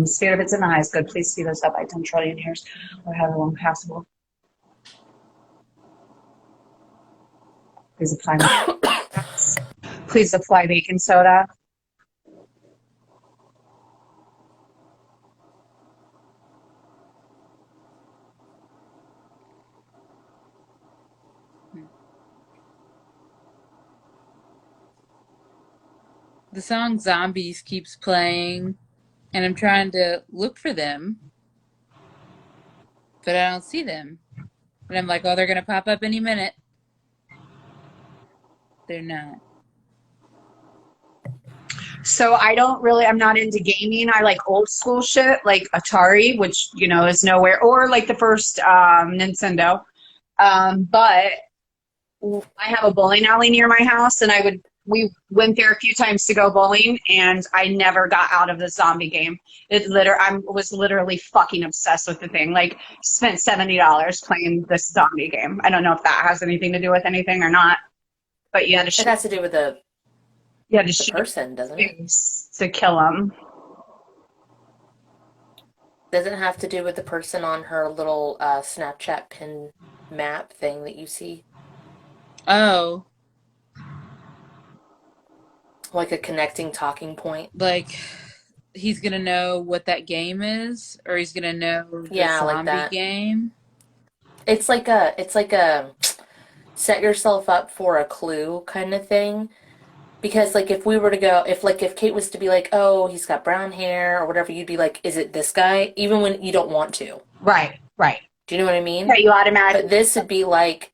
Spirit, if it's in the highest good, please speed us up by 10 trillion years or however long possible. Please apply baking soda. The song Zombies keeps playing, and I'm trying to look for them, but I don't see them. And I'm like, oh, they're going to pop up any minute. They're not. So I'm not into gaming. I like old school shit, like Atari, which, is nowhere, or like the first Nintendo. But I have a bowling alley near my house, and we went there a few times to go bowling, and I never got out of the zombie game. I was literally fucking obsessed with the thing. Like, spent $70 playing this zombie game. I don't know if that has anything to do with anything or not, but you had to It has to do with the shoot person, doesn't it? to kill them. Does it have to do with the person on her little Snapchat pin map thing that you see? Oh. Like a connecting talking point? Like, he's going to know what that game is? Or he's going to know the Yeah, like zombie that. game? It's like a set yourself up for a clue kind of thing. Because, like, if we were to go, if Kate was to be like, oh, he's got brown hair or whatever, you'd be like, is it this guy? Even when you don't want to. Right. Do you know what I mean? Yeah, you automatically. But this would be like,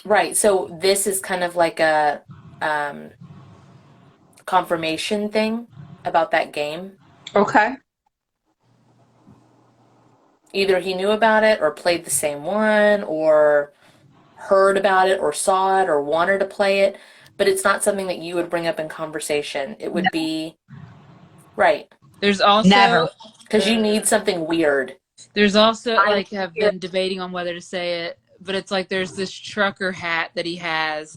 right, so this is kind of like a confirmation thing about that game. Okay. Either he knew about it or played the same one or heard about it or saw it or wanted to play it, but it's not something that you would bring up in conversation. It would be right. There's also Never. Because you need something weird. There's also I'm like I've been debating on whether to say it, but it's like there's this trucker hat that he has,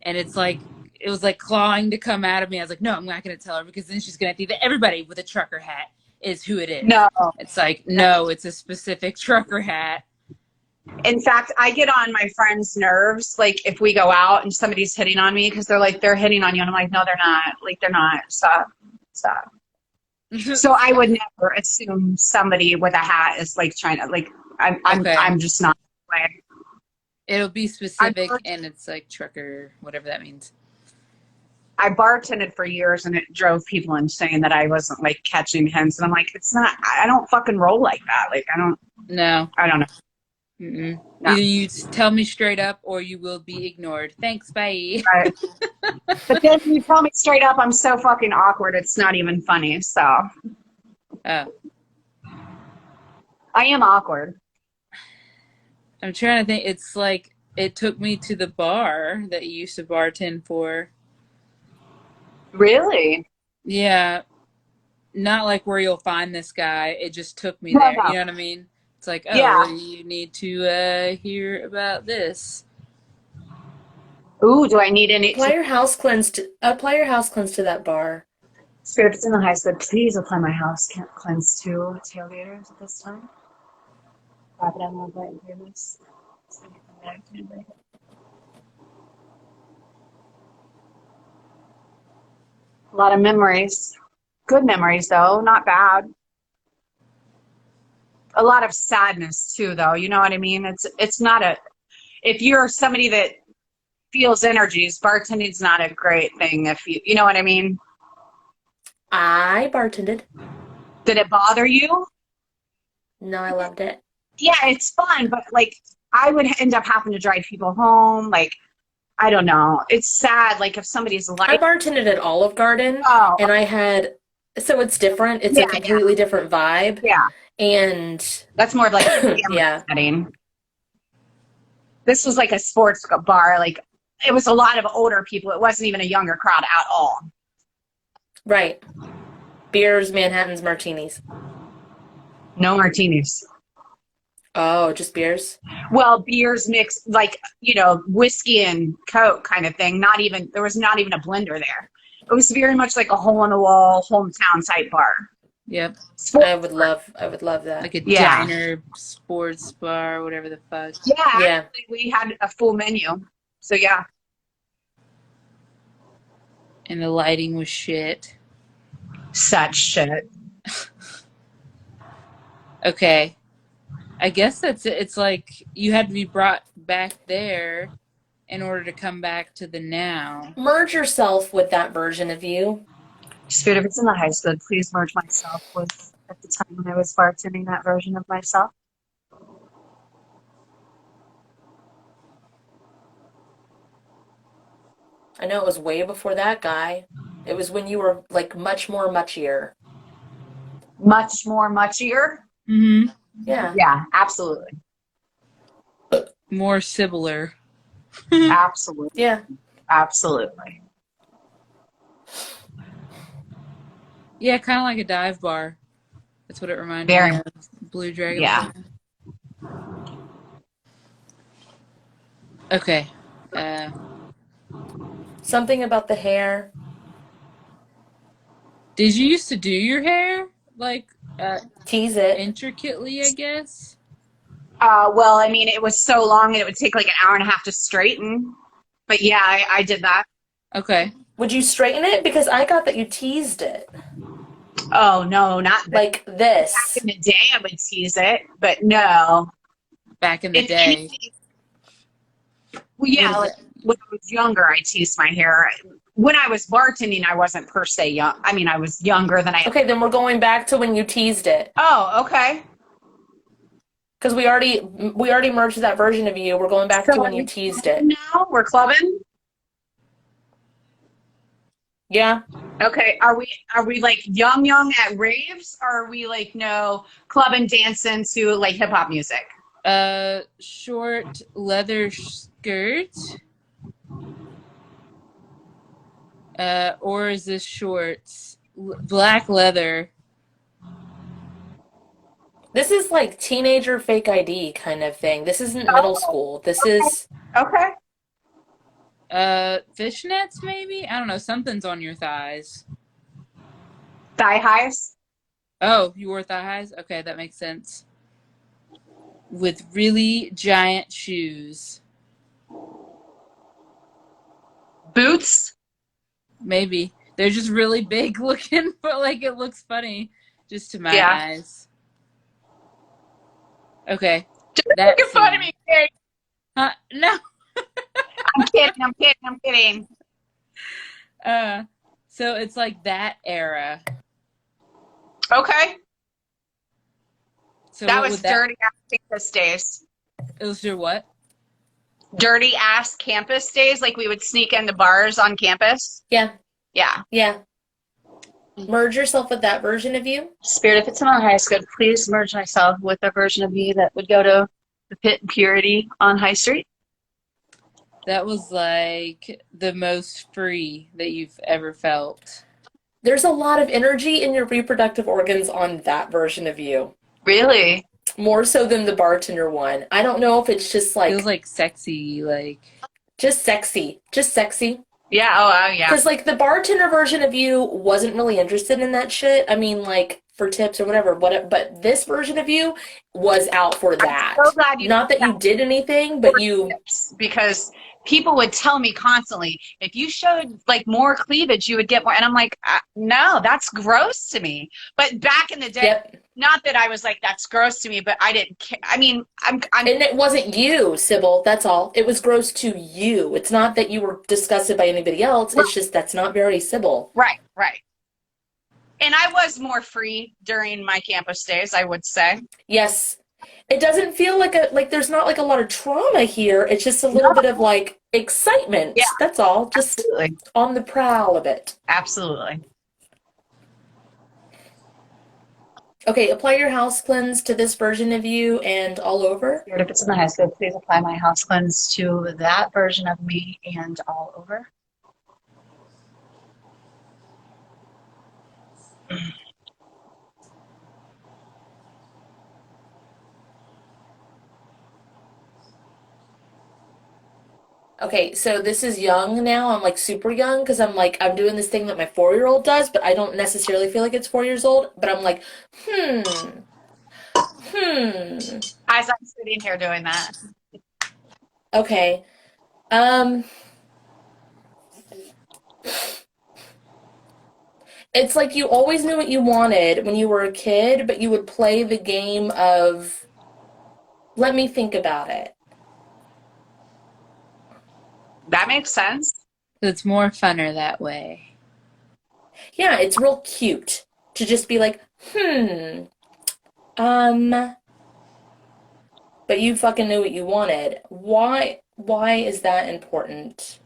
and it's like it was like clawing to come out of me. I was like, no, I'm not going to tell her because then she's going to think that everybody with a trucker hat is who it is. No. It's like no, it's a specific trucker hat. In fact, I get on my friends' nerves, like, if we go out and somebody's hitting on me, because they're like, they're hitting on you. And I'm like, no, they're not. Like, they're not. Stop. So I would never assume somebody with a hat is, like, trying to, like, I'm just not that way. It'll be specific, and it's like trucker, whatever that means. I bartended for years, and it drove people insane that I wasn't, like, catching hints. And I'm like, it's not, I don't fucking roll like that. Like, I don't know. Mm-mm. No. Either you tell me straight up or you will be ignored. Thanks, bye. Right. But then you tell me straight up, I'm so fucking awkward, it's not even funny. So Oh. I am awkward. I'm trying to think. It's like it took me to the bar that you used to bartend for. Really? Yeah. Not like where you'll find this guy. It just took me there. You know what I mean? It's like, oh, yeah. You need to hear about this. Ooh, do I need any? Apply your house cleanse to that bar. Spirits in the high said, please apply my house cleanse to tailgaters at this time. A lot of memories. Good memories, though. Not bad. A lot of sadness, too, though. You know what I mean? It's not if you're somebody that feels energies, bartending's not a great thing if you know what I mean? I bartended. Did it bother you? No, I loved it. Yeah, it's fun, but, like, I would end up having to drive people home. Like, I don't know. It's sad. Like, if somebody's like... I bartended at Olive Garden, and I had... So it's different. It's a completely different vibe. Yeah. And... That's more like a setting. This was like a sports bar. Like, it was a lot of older people. It wasn't even a younger crowd at all. Right. Beers, Manhattans, martinis. No martinis. Oh, just beers? Well, beers mixed, like, whiskey and Coke kind of thing. There was not even a blender there. It was very much like a hole-in-the-wall, hometown type bar. Yep. I would love that. Like a diner, sports bar, whatever the fuck. Yeah. Actually, we had a full menu. So, yeah. And the lighting was shit. Such shit. Okay. I guess that's it. It's like you had to be brought back there, in order to come back to the now. Merge yourself with that version of you. Spirit, if it's in the high school, please merge myself with at the time when I was bartending that version of myself. I know it was way before that guy. It was when you were like much more muchier. Much more muchier? Mm-hmm. Yeah. Yeah, absolutely. More sibler. Absolutely. Yeah. Absolutely. Yeah, kind of like a dive bar. That's what it reminded Very. me of. Blue Dragon. Yeah. Okay. Something about the hair. Did you used to do your hair like Tease it. intricately, I guess? Well, I mean, it was so long and it would take like an hour and a half to straighten. But yeah, I did that. Okay. Would you straighten it? Because I got that you teased it. Oh, no, not this. Like this. Back in the day, I would tease it, but no. Back in the If day. anything, well, yeah, like when I was younger, I teased my hair. When I was bartending, I wasn't per se young. I mean, I was younger than I am. Okay, then we're going back to when you teased it. Oh, okay. Because we already merged that version of you. We're going back to when you teased it. Now we're clubbing. Yeah. Okay. Are we like young at raves? Or are we like no clubbing, dancing to like hip hop music? Short leather skirt. Or is this shorts? Black leather. This is like teenager fake ID kind of thing. This isn't middle school. This is... Okay. Fishnets maybe? I don't know. Something's on your thighs. Thigh highs? Oh, you wore thigh highs? Okay, that makes sense. With really giant shoes. Boots? Maybe. They're just really big looking, but like it looks funny just to my eyes. Okay. Don't make fun of me, Kate. No. I'm kidding. So it's like that era. Okay. So that was dirty ass campus days. It was your what? Dirty ass campus days, like we would sneak into bars on campus. Yeah. Yeah. Yeah. Merge yourself with that version of you. Spirit, if it's in my high school, please merge myself with a version of me that would go to the Pit and Purity on High Street. That was like the most free that you've ever felt. There's a lot of energy in your reproductive organs on that version of you. Really? More so than the bartender one. I don't know if it's just like... Feels like sexy, like... Just sexy. Just sexy. Yeah, oh, yeah. Because, like, the bartender version of you wasn't really interested in that shit. I mean, like, for tips or whatever. But this version of you was out for that. I'm so glad you Not that you did anything, but you... Because people would tell me constantly, if you showed, like, more cleavage, you would get more. And I'm like, no, that's gross to me. But back in the day, not that I was like, that's gross to me, but I didn't care. I mean, I'm... And it wasn't you, Sybil. That's all. It was gross to you. It's not that you were disgusted by anybody else. It's just that's not very Sybil. Right. And I was more free during my campus days, I would say. Yes. It doesn't feel like there's not like a lot of trauma here. It's just a little bit of like excitement. Yeah. That's all. Just on the prowl of it. Absolutely. Okay, apply your house cleanse to this version of you and all over. If it's in the high school, please apply my house cleanse to that version of me and all over. Okay, so this is young now. I'm like super young because I'm doing this thing that my 4-year-old does, but I don't necessarily feel like it's 4 years old. But I'm like, As I'm sitting here doing that. Okay. It's like you always knew what you wanted when you were a kid, but you would play the game of, let me think about it. That makes sense. It's more funner that way. Yeah, it's real cute to just be like, but you fucking knew what you wanted. Why is that important?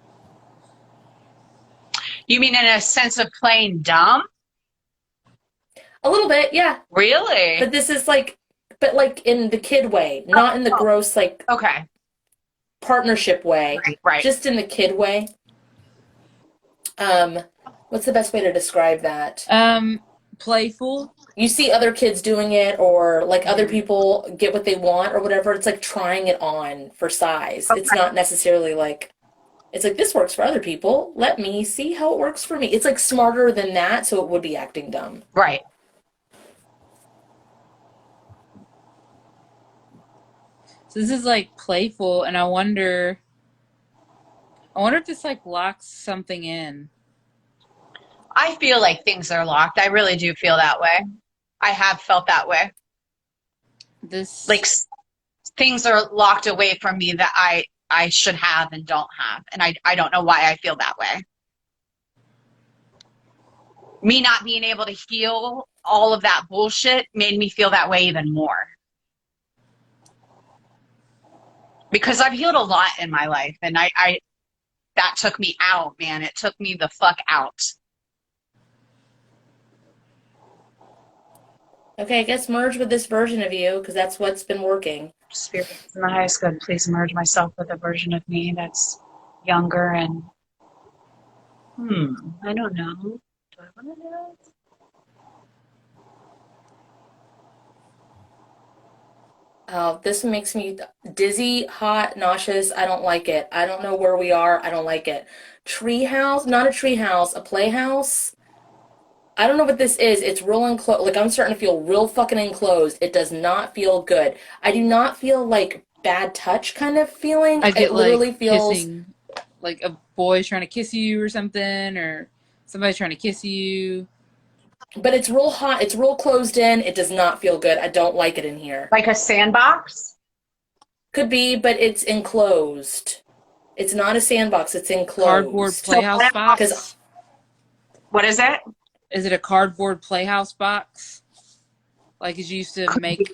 You mean in a sense of playing dumb? A little bit, yeah. Really? But this is like, but like in the kid way, not in the gross, like, Okay. partnership way. Right. Just in the kid way. What's the best way to describe that? Playful. You see other kids doing it, or like other people get what they want or whatever. It's like trying it on for size. Okay. It's not necessarily like, it's like, this works for other people. Let me see how it works for me. It's like smarter than that, so it would be acting dumb. Right. So this is like playful, and I wonder if this like locks something in. I feel like things are locked. I really do feel that way. I have felt that way. This Like things are locked away from me that I should have and don't have. And I don't know why I feel that way. Me not being able to heal all of that bullshit made me feel that way even more. Because I've healed a lot in my life, and I that took me out, man. It took me the fuck out. Okay, I guess merge with this version of you, because that's what's been working. Spirits in the highest good, please merge myself with a version of me that's younger and I don't know. Do I want to do it? Oh, this makes me dizzy, hot, nauseous. I don't like it. I don't know where we are. I don't like it. Treehouse, not a treehouse, a playhouse. I don't know what this is. It's real enclosed. Like, I'm starting to feel real fucking enclosed. It does not feel good. I do not feel like bad touch kind of feeling. I get It literally like feels kissing, like a boy's trying to kiss you or something, or somebody's trying to kiss you. but it's real hot. It's real closed in. It does not feel good. I don't like it in here. Like a sandbox? Could be, but it's enclosed. It's not a sandbox. It's enclosed. Cardboard playhouse box. What is it? Is it a cardboard playhouse box? Like as you used to make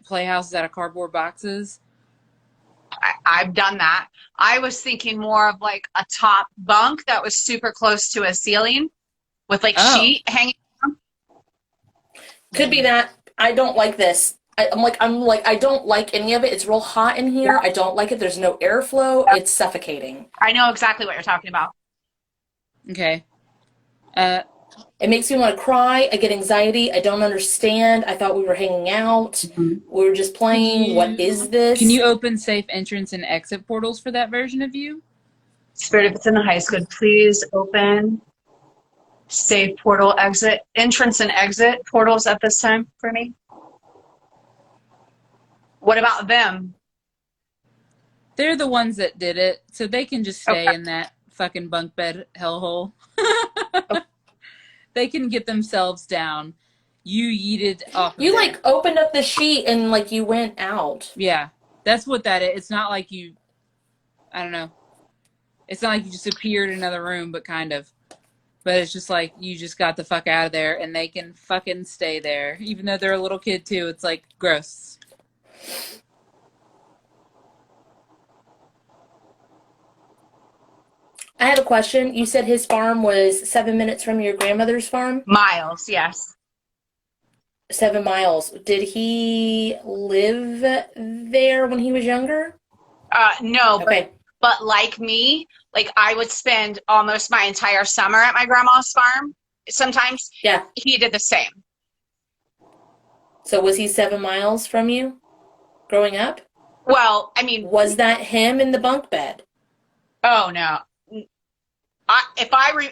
playhouses out of cardboard boxes? I've done that. I was thinking more of like a top bunk that was super close to a ceiling with like sheet hanging. Could be that. I don't like this. I'm like, I don't like any of it. It's real hot in here. I don't like it. There's no airflow. It's suffocating. I know exactly what you're talking about. Okay. It makes me want to cry. I get anxiety. I don't understand. I thought we were hanging out. We were just playing. What is this? Can you open safe entrance and exit portals for that version of you? Spirit, if it's in the highest good, please open safe portal exit, entrance and exit portals at this time for me. What about them? They're the ones that did it, so they can just stay in that fucking bunk bed hellhole. They can get themselves down. You yeeted off of You there. like opened up the sheet and like you went out. Yeah, that's what that is. It's not like you, I don't know. It's not like you just appeared in another room, but kind of. But it's just like you just got the fuck out of there, and they can fucking stay there. Even though they're a little kid too, it's like gross. I had a question. You said his farm was 7 minutes from your grandmother's farm? Miles, yes. 7 miles. Did he live there when he was younger? No, Okay. but like me, like I would spend almost my entire summer at my grandma's farm. Sometimes Yeah. he did the same. So was he 7 miles from you growing up? Well, I mean, Was that him in the bunk bed? oh no.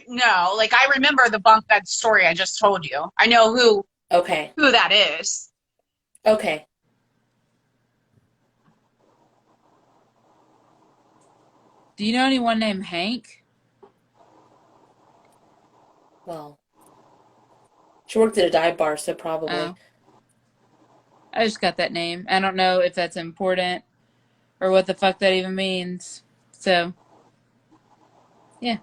No, like I remember the bunk bed story I just told you. I know who Okay. that is. Okay. Do you know anyone named Hank? Well, she worked at a dive bar, so probably. Oh. I just got that name. I don't know if that's important or what the fuck that even means. So, Yeah.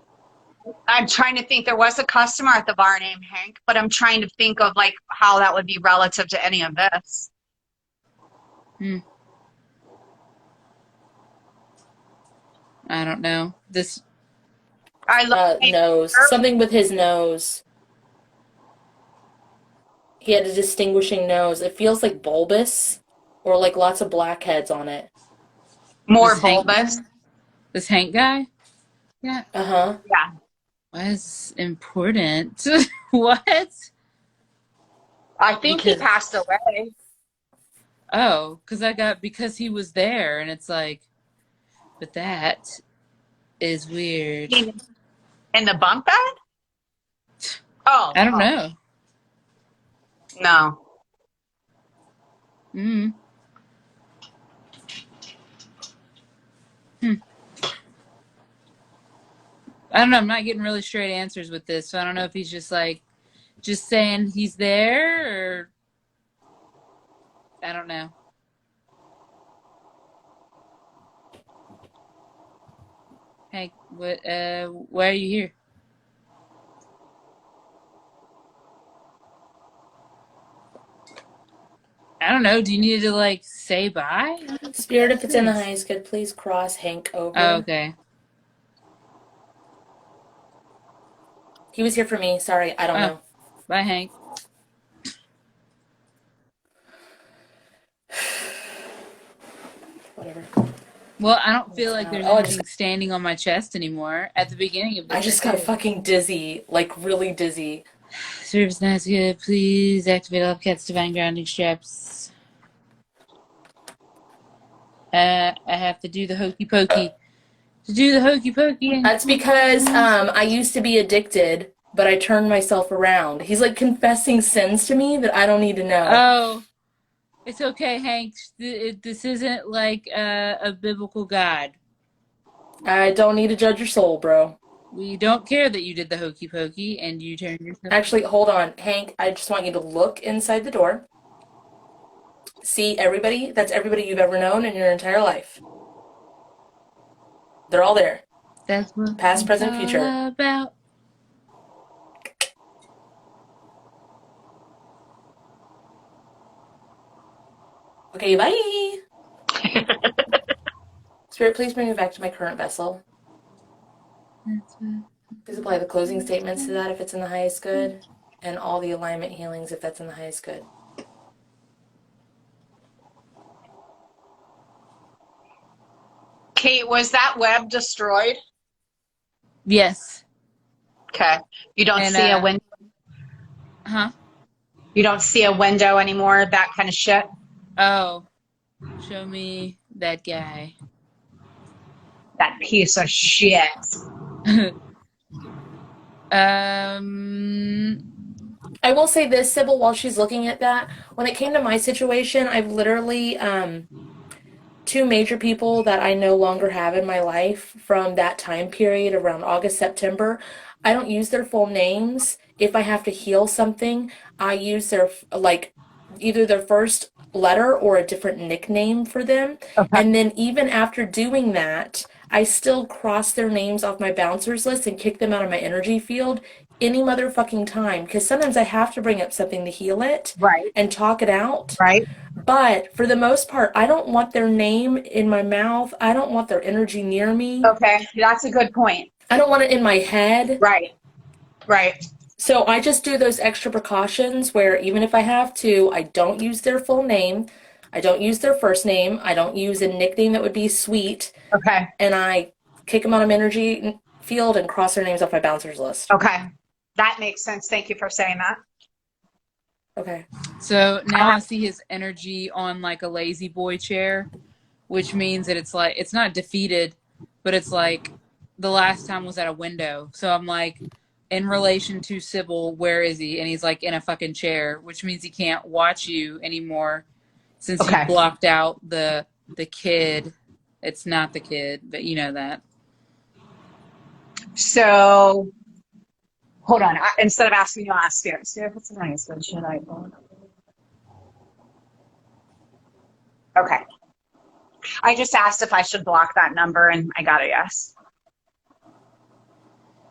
I'm trying to think. There was a customer at the bar named Hank, but I'm trying to think of like how that would be relative to any of this. I don't know. This. I love Hank. Nose. Something with his nose. He had a distinguishing nose. It feels like bulbous or like lots of blackheads on it. More This Hank. bulbous. This Hank guy. Yeah. Uh-huh. Yeah. Was important. What? I think he Because passed away. because he was there, and it's like, but that is weird. In the bunk bed? Oh. I don't know. No. Hmm. I don't know. I'm not getting really straight answers with this, so I don't know if he's just saying he's there, or I don't know. Hey, what? Why are you here? I don't know. Do you need to like say bye? Spirit, if it's in the highest good, please cross Hank over. Oh, okay. He was here for me. Sorry, I don't know. Bye, Hank. Whatever. Well, I don't feel like there's Oh, anything standing on my chest anymore. At the beginning of this, I just got fucking dizzy. Like, really dizzy. Service nice good. Please activate all cats' divine grounding straps. I have to do the hokey pokey. To do the hokey pokey. That's because I used to be addicted, but I turned myself around. He's like confessing sins to me that I don't need to know. Oh, it's okay, Hank. This isn't like a biblical God. I don't need to judge your soul, bro. We don't care that you did the hokey pokey and you turned yourself. Actually, hold on. Hank, I just want you to look inside the door. See everybody? That's everybody you've ever known in your entire life. They're all there. That's what past, present, it's future. all about. Okay, bye. Spirit, please bring me back to my current vessel. Please apply the closing statements to that if it's in the highest good, and all the alignment healings if that's in the highest good. Kate, was that web destroyed? Yes. Okay. You don't see a window? Huh? You don't see a window anymore, that kind of shit? Oh. Show me that guy. That piece of shit. I will say this, Sybil, while she's looking at that, when it came to my situation, I've literally, two major people that I no longer have in my life from that time period around August, September. I don't use their full names. If I have to heal something, I use their, like, either their first letter or a different nickname for them. Okay. And then even after doing that, I still cross their names off my bouncers list and kick them out of my energy field any motherfucking time. Because sometimes I have to bring up something to heal it Right. and talk it out. Right. But for the most part, I don't want their name in my mouth. I don't want their energy near me. Okay. That's a good point. I don't want it in my head. Right. Right. So I just do those extra precautions where even if I have to, I don't use their full name. I don't use their first name. I don't use a nickname that would be sweet. Okay. And I kick them out of my energy field and cross their names off my bouncers list. Okay. That makes sense. Thank you for saying that. Okay. So now I see his energy on like a lazy boy chair, which means that it's like, it's not defeated, but it's like the last time was at a window. So I'm like, in relation to Sybil, where is he? And he's like in a fucking chair, which means he can't watch you anymore since you blocked out the kid. It's not the kid, but you know that. So, hold on. Instead of asking you, I'll ask Spirit. Spirit, what's the nice one? Should I? Okay. I just asked if I should block that number, and I got a yes.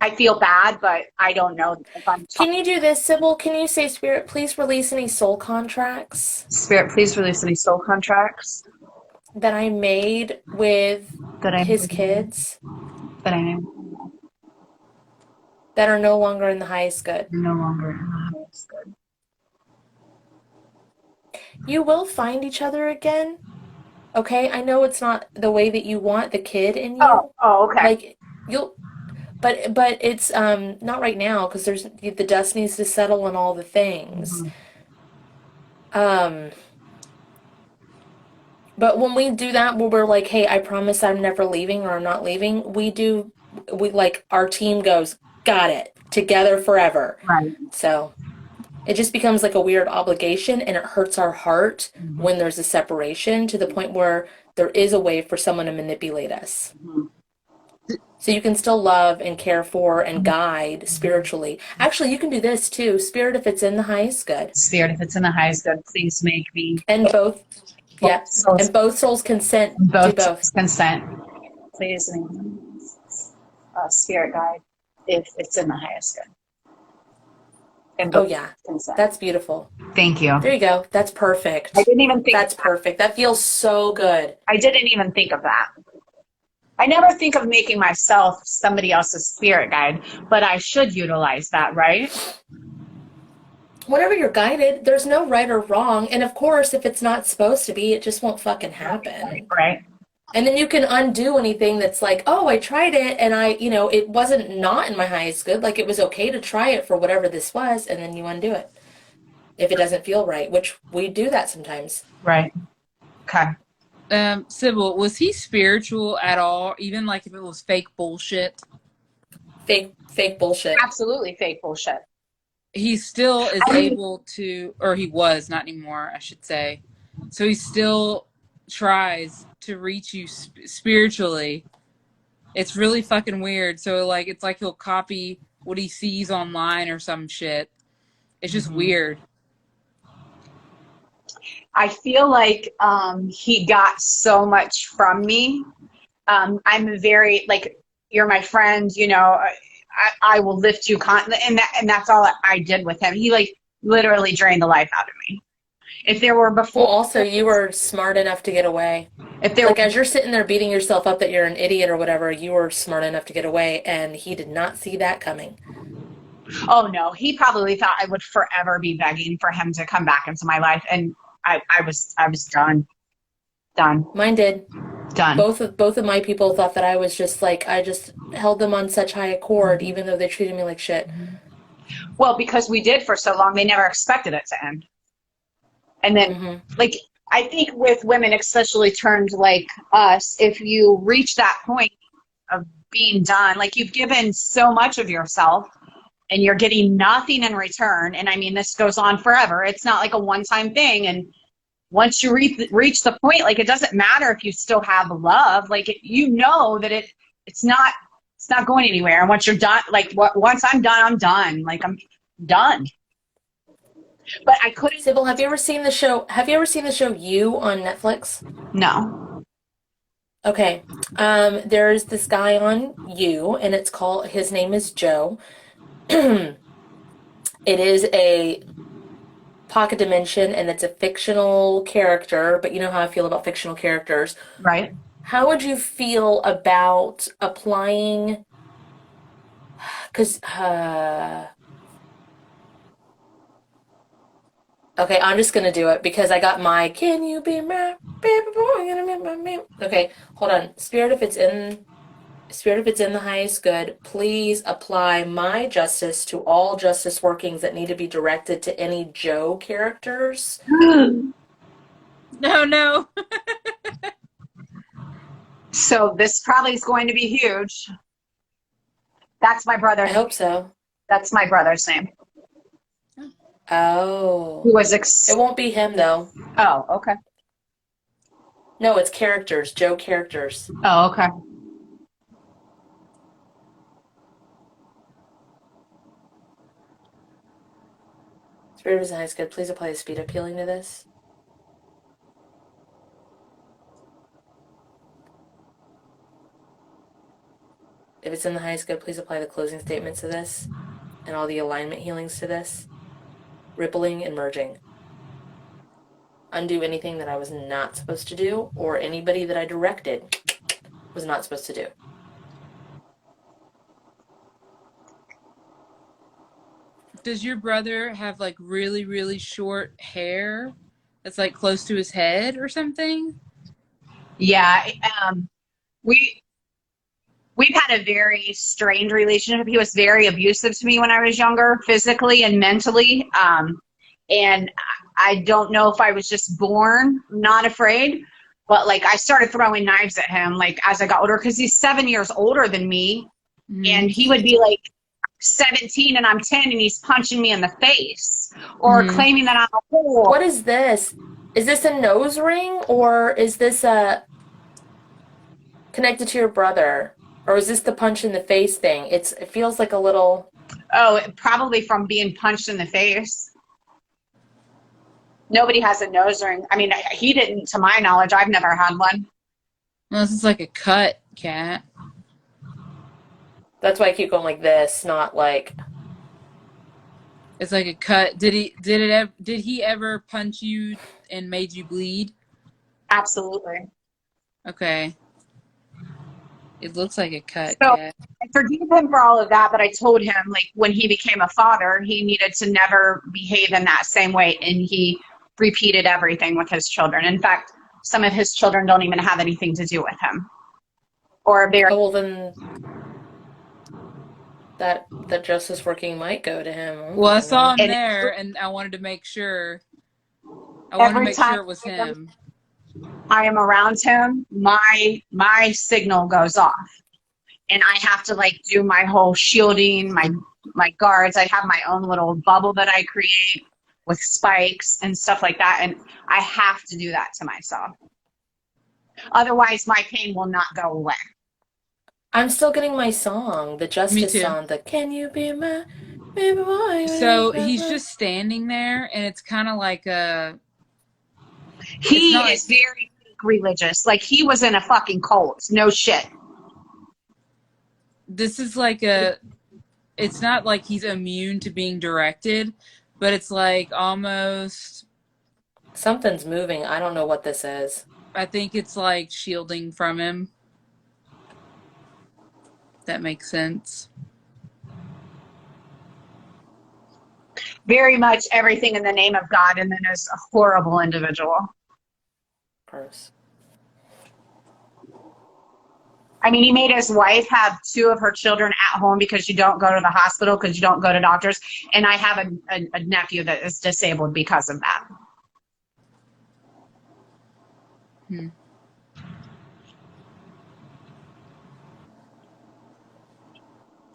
I feel bad, but I don't know if I'm Can you do this, Sybil? Can you say, Spirit, please release any soul contracts Spirit, please release any soul contracts that I made with that I his kids that I am that are no longer in the highest good. no longer in the highest good. You will find each other again. Okay? I know it's not the way that you want the kid in you. Okay. Like, you'll... But it's not right now because there's the dust needs to settle and all the things. Mm-hmm. But when we do that, where we're like, hey, I promise I'm never leaving or I'm not leaving, we like, our team goes, got it, together forever. Right. So it just becomes like a weird obligation, and it hurts our heart Mm-hmm. when there's a separation to the point where there is a way for someone to manipulate us. Mm-hmm. So you can still love and care for and guide spiritually. Actually, you can do this too. Spirit, if it's in the highest good. Spirit, if it's in the highest good, please make me. And both, yeah. Souls, And both souls consent. both Do both. consent. Please make me spirit guide if it's in the highest good. And Oh, both yeah. consent. That's beautiful. Thank you. There you go. That's perfect. I didn't even think. That's perfect. That feels so good. I didn't even think of that. I never think of making myself somebody else's spirit guide, but I should utilize that, right? Whenever you're guided, there's no right or wrong. And of course, if it's not supposed to be, it just won't fucking happen. Right. And then you can undo anything that's like, oh, I tried it and it wasn't not in my highest good. Like, it was okay to try it for whatever this was, and then you undo it if it doesn't feel right, which we do that sometimes. Right. Okay. Sybil, was he spiritual at all? Even like if it was fake bullshit? Fake bullshit. Absolutely fake bullshit. He still is able to, or he was, not anymore, I should say. So he still tries to reach you spiritually. It's really fucking weird. So like, it's like he'll copy what he sees online or some shit. It's just weird. I feel like he got so much from me. I'm very, like, you're my friend, I will lift you and that's all I did with him. He like literally drained the life out of me. If there were before, Well, also, you were smart enough to get away. if there Like, as you're sitting there beating yourself up that you're an idiot or whatever, you were smart enough to get away, and he did not see that coming. Oh no, he probably thought I would forever be begging for him to come back into my life, and I was done. Mine did. Done. Both of my people thought that I was just like, I just held them on such high accord, even though they treated me like shit. Well, because we did for so long, they never expected it to end. And then, like, I think with women, especially turned like us, if you reach that point of being done, like, you've given so much of yourself and you're getting nothing in return. And I mean, this goes on forever. It's not like a one-time thing. And once you reach the point, like, it doesn't matter if you still have love, like, that it's not going anywhere. And once you're done, like, once I'm done, I'm done. Like, I'm done. But I couldn't. Sybil, have you ever seen the show You on Netflix? No. Okay. There's this guy on You, and his name is Joe. It is a pocket dimension, and it's a fictional character, but you know how I feel about fictional characters. Right. How would you feel about applying, because, okay, I'm just going to do it because I got my, can you be my baby boy? Okay, hold on. Spirit, if it's in the highest good, please apply my justice to all justice workings that need to be directed to any Joe characters. No. So this probably is going to be huge. That's my brother. I hope so. That's my brother's name. Oh. Who was It won't be him, though. Oh, okay. No, it's characters. Joe characters. Oh, okay. Spirit of the highest good, please apply the speed up healing to this. If it's Spirits in the highest good, please apply the closing statements to this and all the alignment healings to this. Rippling and merging. Undo anything that I was not supposed to do or anybody that I directed was not supposed to do. Does your brother have like really, really short hair that's like close to his head or something? Yeah. We've had a very strained relationship. He was very abusive to me when I was younger, physically and mentally. And I don't know if I was just born not afraid, but like I started throwing knives at him like as I got older, because he's 7 years older than me. And he would be like 17 and I'm 10 and he's punching me in the face or claiming that I'm a whore. What is this? Is this a nose ring or is this connected to your brother? Or is this the punch in the face thing? It feels like a little... Oh, probably from being punched in the face. Nobody has a nose ring. I mean, he didn't, to my knowledge. I've never had one. Well, this is like a cut, Kat. That's why I keep going like this, not like... It's like a cut. Did he ever punch you and made you bleed? Absolutely. Okay. It looks like a cut, So Kat. I forgive him for all of that, but I told him, like, when he became a father, he needed to never behave in that same way, and he repeated everything with his children. In fact, some of his children don't even have anything to do with him. Or very... Oh, well, then that justice working might go to him. Well, I saw him there, and I wanted to make sure. I wanted to make sure it was him. I am around him, my signal goes off. And I have to like do my whole shielding, my guards. I have my own little bubble that I create with spikes and stuff like that. And I have to do that to myself. Otherwise my pain will not go away. I'm still getting my song, the Justice song, the Can You Be My Baby Boy? So he's just standing there, and it's kind of like a... He is very religious. Like, he was in a fucking cult. No shit. This is like a... It's not like he's immune to being directed, but it's like almost... Something's moving. I don't know what this is. I think it's like shielding from him. That makes sense. Very much everything in the name of God, and then is a horrible individual. Gross. I mean, he made his wife have 2 of her children at home because you don't go to the hospital, because you don't go to doctors. And I have a nephew that is disabled because of that.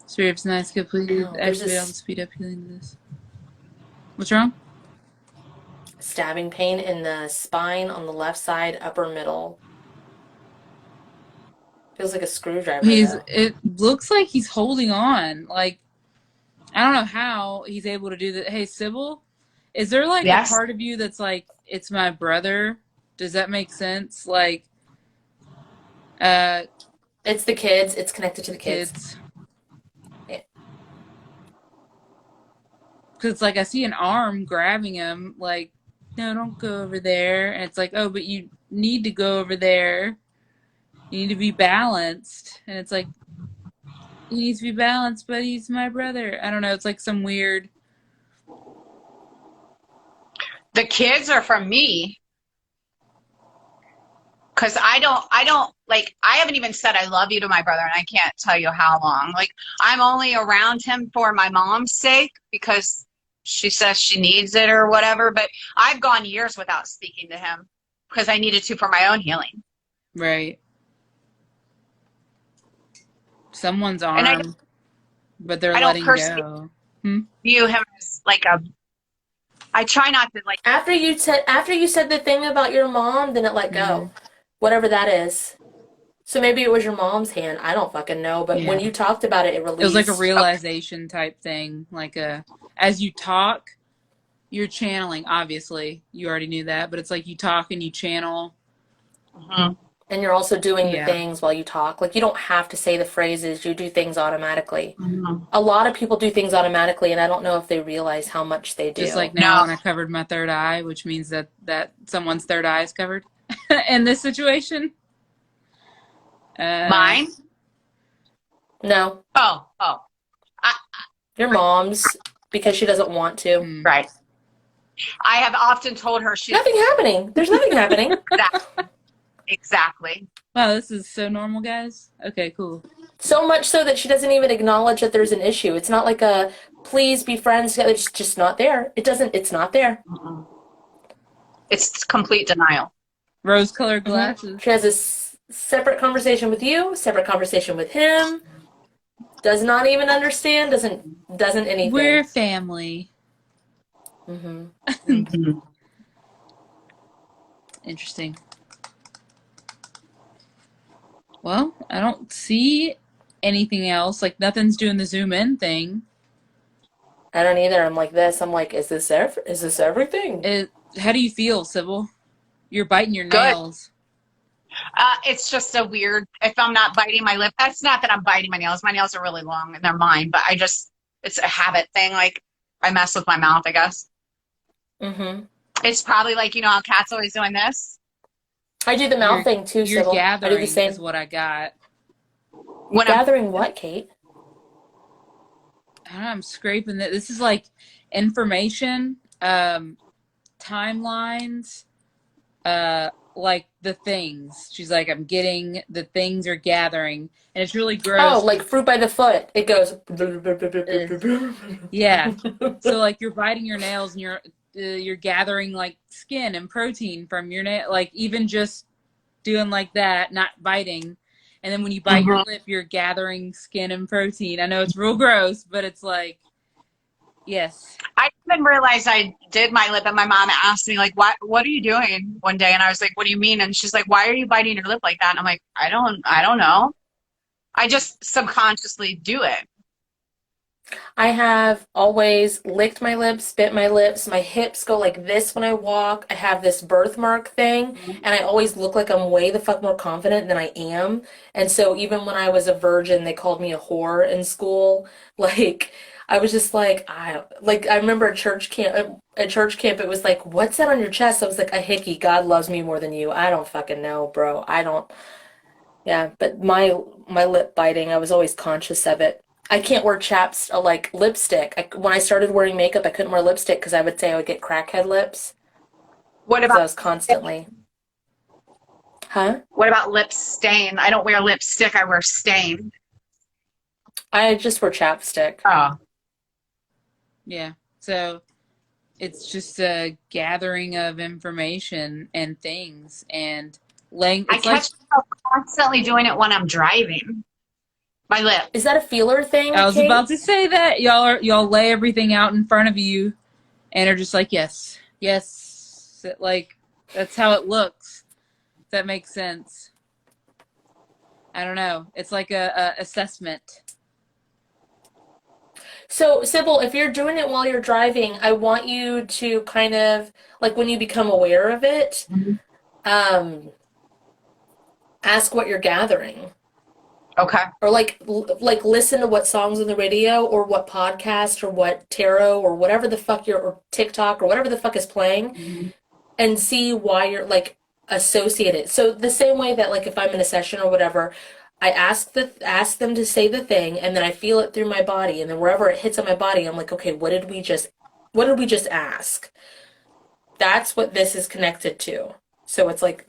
Spirits nice, completed. Activate all the speed up healing this. What's wrong? Stabbing pain in the spine on the left side, upper middle. Feels like a screwdriver. It looks like he's holding on. Like, I don't know how he's able to do that. Hey, Sybil, is there like a part of you that's like, it's my brother? Does that make sense? Like, it's the kids. It's connected to the kids. Because, like, I see an arm grabbing him, like, no, don't go over there. And it's like, oh, but you need to go over there. You need to be balanced. And it's like, he needs to be balanced, but he's my brother. I don't know. It's like some weird... The kids are from me. Because I don't, like, I haven't even said I love you to my brother, and I can't tell you how long. Like, I'm only around him for my mom's sake, because she says she needs it or whatever, but I've gone years without speaking to him because I needed to for my own healing. Right. Someone's arm, but they're letting go. View him as like I try not to like. After you said the thing about your mom, then it let go. Whatever that is. So maybe it was your mom's hand. I don't fucking know. But when you talked about it, it released. It was like a realization type thing. Like as you talk, you're channeling. Obviously, you already knew that. But it's like you talk and you channel. And you're also doing the Yeah. things while you talk. Like, you don't have to say the phrases. You do things automatically. Mhm. A lot of people do things automatically, and I don't know if they realize how much they do. Just like No. now when I covered my third eye, which means that someone's third eye is covered in this situation. Mine? No. Oh. Your mom's, because she doesn't want to. Right. I have often told her she. Nothing happening. There's nothing happening. Exactly. Wow, this is so normal, guys. Okay, cool. So much so that she doesn't even acknowledge that there's an issue. It's not like a, please be friends. It's just not there. It's not there. Mm-mm. It's complete denial. Rose-colored glasses. She has a separate conversation with you, separate conversation with him. Does not even understand, doesn't anything. We're family. Mm-hmm. Interesting. Well, I don't see anything else. Like, nothing's doing the zoom in thing. I don't either. I'm like this. I'm like, is this everything? How do you feel, Sybil? You're biting your Good. nails. It's just a weird, if I'm not biting my lip, that's not that I'm biting my nails. My nails are really long and they're mine, but it's a habit thing. Like, I mess with my mouth, I guess. Mm-hmm. It's probably like, you know how Kat's always doing this? I do the mouth thing too, You're Sybil. I do gathering the same. is what I got. When I'm Gathering what, Kate? I don't know, I'm scraping that. This is like information, timelines, like the things. She's like, I'm getting the things are gathering, and it's really gross. Oh, like fruit by the foot. It goes. Yeah. So like you're biting your nails and you're gathering like skin and protein from your nail, like even just doing like that, not biting. And then when you bite your lip, you're gathering skin and protein. I know it's real gross, but it's like, yes. I didn't realize I did my lip, and my mom asked me, like, what are you doing one day? And I was like, what do you mean? And she's like, why are you biting your lip like that? And I'm like, I don't know. I just subconsciously do it. I have always licked my lips, bit my lips. My hips go like this when I walk. I have this birthmark thing, and I always look like I'm way the fuck more confident than I am. And so even when I was a virgin, they called me a whore in school. Like, I was just like, I remember at church camp, it was like, what's that on your chest? I was like, a hickey. God loves me more than you. I don't fucking know, bro. I don't. Yeah, but my lip biting, I was always conscious of it. I can't wear like lipstick. When I started wearing makeup, I couldn't wear lipstick because I would say I would get crackhead lips. What Because I about was constantly. Huh? what about lip stain? I don't wear lipstick. I wear stain. I just wear chapstick. Oh, Yeah. So it's just a gathering of information and things and laying. I It's like, catch myself constantly doing it when I'm driving. My lip. Is that a feeler thing, I was Kate? about to say that y'all lay everything out in front of you and are just like, yes, like that's how it looks. If that makes sense. I don't know. It's like a assessment. So, Sybil, if you're doing it while you're driving, I want you to kind of, like when you become aware of it, ask what you're gathering. Okay. Or like listen to what songs on the radio or what podcast or what tarot or whatever the fuck or TikTok or whatever the fuck is playing and see why you're like associated. So the same way that like if I'm in a session or whatever, I ask them to say the thing and then I feel it through my body and then wherever it hits on my body, I'm like, okay, what did we just ask? That's what this is connected to. So it's like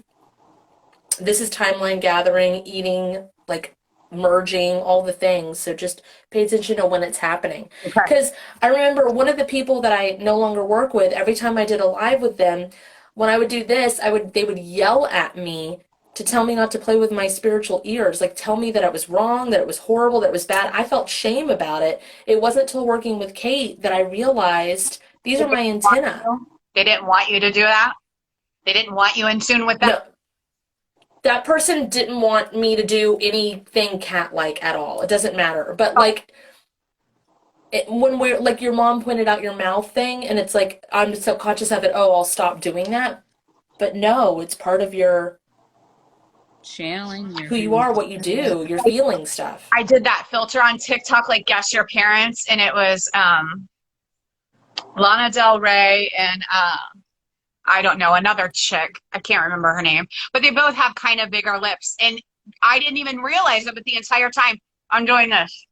this is timeline gathering, eating, like merging, all the things. So just pay attention to when it's happening. Because I remember one of the people that I no longer work with, every time I did a live with them, when I would do this, they would yell at me to tell me not to play with my spiritual ears, like tell me that it was wrong, that it was horrible, that it was bad. I felt shame about it. It wasn't till working with Kate that I realized these are my antennae. They didn't want you to do that? They didn't want you in tune with that? No. That person didn't want me to do anything cat-like at all. It doesn't matter. But, like, when we're, like, your mom pointed out your mouth thing, and it's like, I'm subconscious of it, oh, I'll stop doing that. But no, it's part of your channeling who you are, what you do, your feeling stuff. I did that filter on TikTok, like Guess Your Parents, and it was Lana Del Rey and I don't know, another chick. I can't remember her name, but they both have kind of bigger lips. And I didn't even realize it, but the entire time I'm doing this.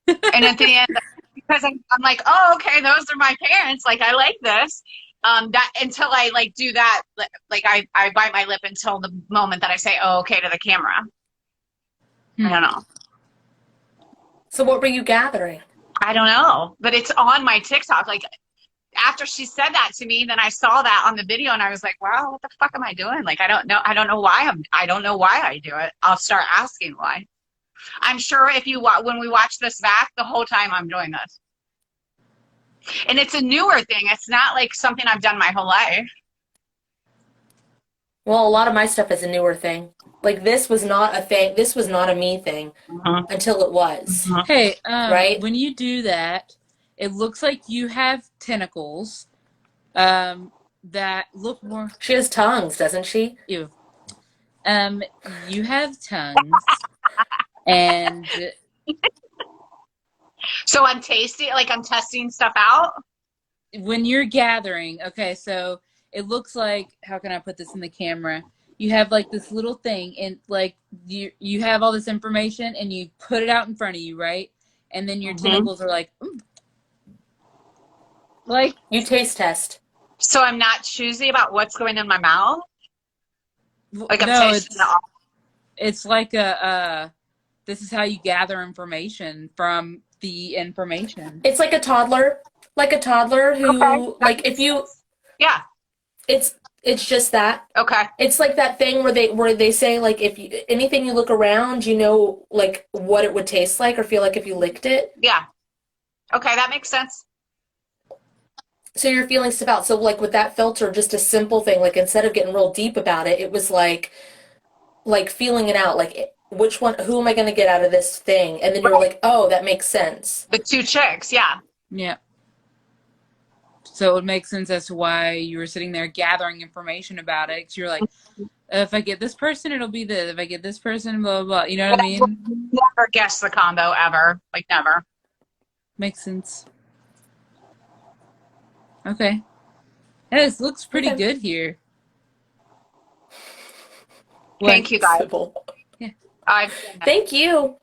And at the end, because I'm like, oh, okay, those are my parents. Like, I like this. That until I like do that, like I bite my lip until the moment that I say, oh, okay, to the camera. I don't know. So what were you gathering? I don't know, but it's on my TikTok. Like, after she said that to me, then I saw that on the video and I was like, wow, what the fuck am I doing? Like, I don't know why I don't know why I do it. I'll start asking why. I'm sure if you when we watch this back, the whole time I'm doing this. And it's a newer thing. It's not like something I've done my whole life. Well, a lot of my stuff is a newer thing. Like, this was not a thing. This was not a me thing until it was. Hey, right? When you do that, it looks like you have tentacles that look more... She has tongues, doesn't she? Ew. You have tongues. And... So I'm tasting, like I'm testing stuff out? When you're gathering, okay, so it looks like, how can I put this in the camera? You have like this little thing and like you have all this information and you put it out in front of you, right? And then your tentacles are like, ooh. Like you taste test. So I'm not choosy about what's going in my mouth? Like I'm no, tasting it all. It's like this is how you gather information from the information. It's like a toddler. Like a toddler who, like, if you... Yeah. It's just that. Okay. It's like that thing where they say, like, if you, anything you look around, you know, like, what it would taste like or feel like if you licked it. Yeah. Okay, that makes sense. So you're feeling stuff out. So, like, with that filter, just a simple thing, like, instead of getting real deep about it, it was like feeling it out, like, which one, who am I going to get out of this thing? And then you're like, oh, that makes sense. The two chicks, yeah. Yeah. So it would make sense as to why you were sitting there gathering information about it. Because you're like, if I get this person, it'll be this. If I get this person, blah, blah, blah. You know what I mean? Never guess the combo ever. Like, never. Makes sense. Okay. Yeah, this looks pretty good here. Thank you, guys. Yeah. Thank you.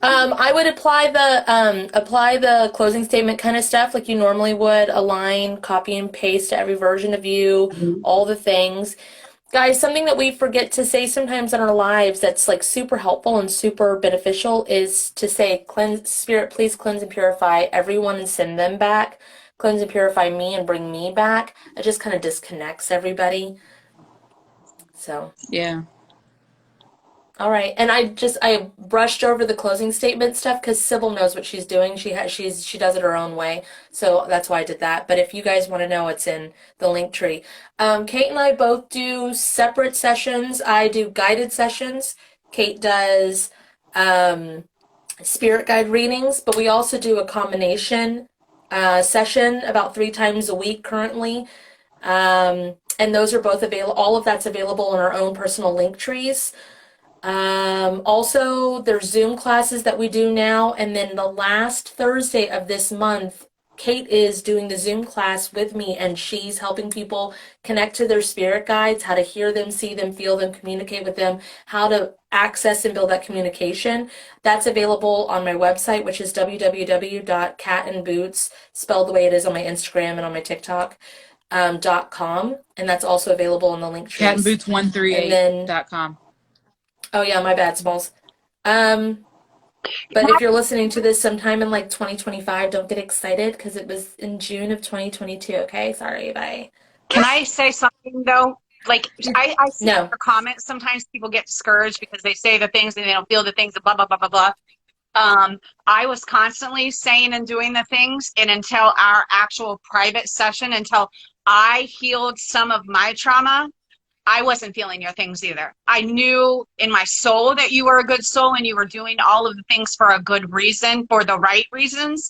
I would apply the closing statement kind of stuff like you normally would, align, copy and paste to every version of you, all the things. Guys, something that we forget to say sometimes in our lives that's like super helpful and super beneficial is to say, cleanse, Spirit, please cleanse and purify everyone and send them back. Cleanse and purify me and bring me back. It just kind of disconnects everybody. So. Yeah. All right, and I brushed over the closing statement stuff because Sybil knows what she's doing. She does it her own way, so that's why I did that. But if you guys want to know, it's in the link tree. Kate and I both do separate sessions. I do guided sessions. Kate does spirit guide readings, but we also do a combination session about 3 times a week currently. And those are both available. All of that's available in our own personal link trees. Also, there's Zoom classes that we do now, and then the last Thursday of this month, Kate is doing the Zoom class with me, and she's helping people connect to their spirit guides, how to hear them, see them, feel them, communicate with them, how to access and build that communication. That's available on my website, which is www.KatNBoots, spelled the way it is on my Instagram and on my TikTok, .com, and that's also available in the link trees. KatNBoots138.com. Oh yeah, my bad, Smalls. But if you're listening to this sometime in like 2025, don't get excited because it was in June of 2022. Okay, sorry, bye. Can I say something though? Like I see No. your comments. Sometimes people get discouraged because they say the things and they don't feel the things. Blah blah blah blah blah. I was constantly saying and doing the things, and until our actual private session, until I healed some of my trauma, I wasn't feeling your things either. I knew in my soul that you were a good soul and you were doing all of the things for a good reason, for the right reasons.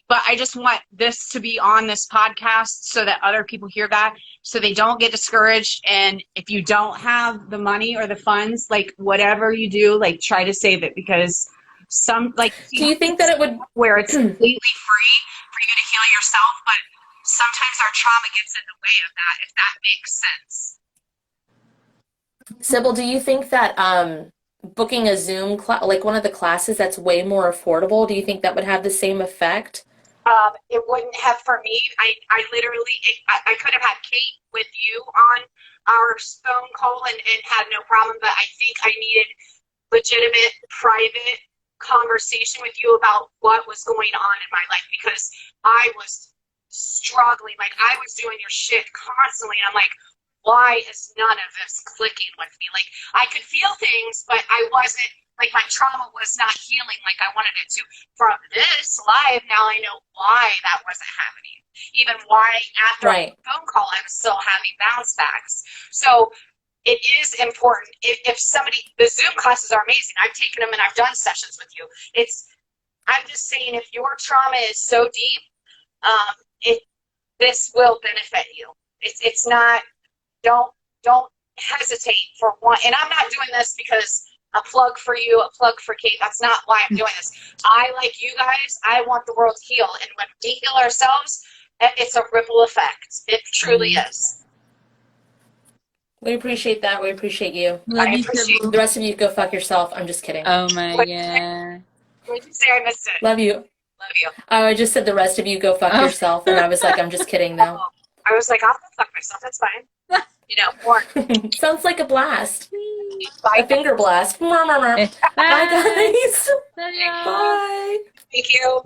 But I just want this to be on this podcast so that other people hear that, so they don't get discouraged. And if you don't have the money or the funds, like whatever you do, like try to save it, because some like. Do you think that it would where it's completely free for you to heal yourself, but sometimes our trauma gets in the way of that, if that makes sense. Sybil, do you think that booking a Zoom like one of the classes that's way more affordable, do you think that would have the same effect? It wouldn't have for me. I literally, I could have had Kate with you on our phone call and had no problem, but I think I needed legitimate, private conversation with you about what was going on in my life, because I was struggling. Like, I was doing your shit constantly, and I'm like, why is none of this clicking with me? Like, I could feel things, but I wasn't, like, my trauma was not healing like I wanted it to. From this live, now I know why that wasn't happening. Even why after a phone call, I was still having bounce backs. So it is important. If somebody, the Zoom classes are amazing. I've taken them and I've done sessions with you. I'm just saying, if your trauma is so deep, this will benefit you. It's not, don't hesitate for one. And I'm not doing this because a plug for you, a plug for Kate. That's not why I'm doing this. I, like you guys, I want the world to heal. And when we heal ourselves, it's a ripple effect. It truly is. We appreciate that. We appreciate you. Love I you, appreciate Sybil. The rest of you go fuck yourself. I'm just kidding. Oh my What- god. What did you say? I missed it. Love you. Love you. Oh, I just said the rest of you go fuck yourself, and I was like, I'm just kidding though. I was like, I'll go fuck myself. That's fine. You know, more. Sounds like a blast. Bye. A finger blast. Bye, guys. Bye. Bye. Thank you.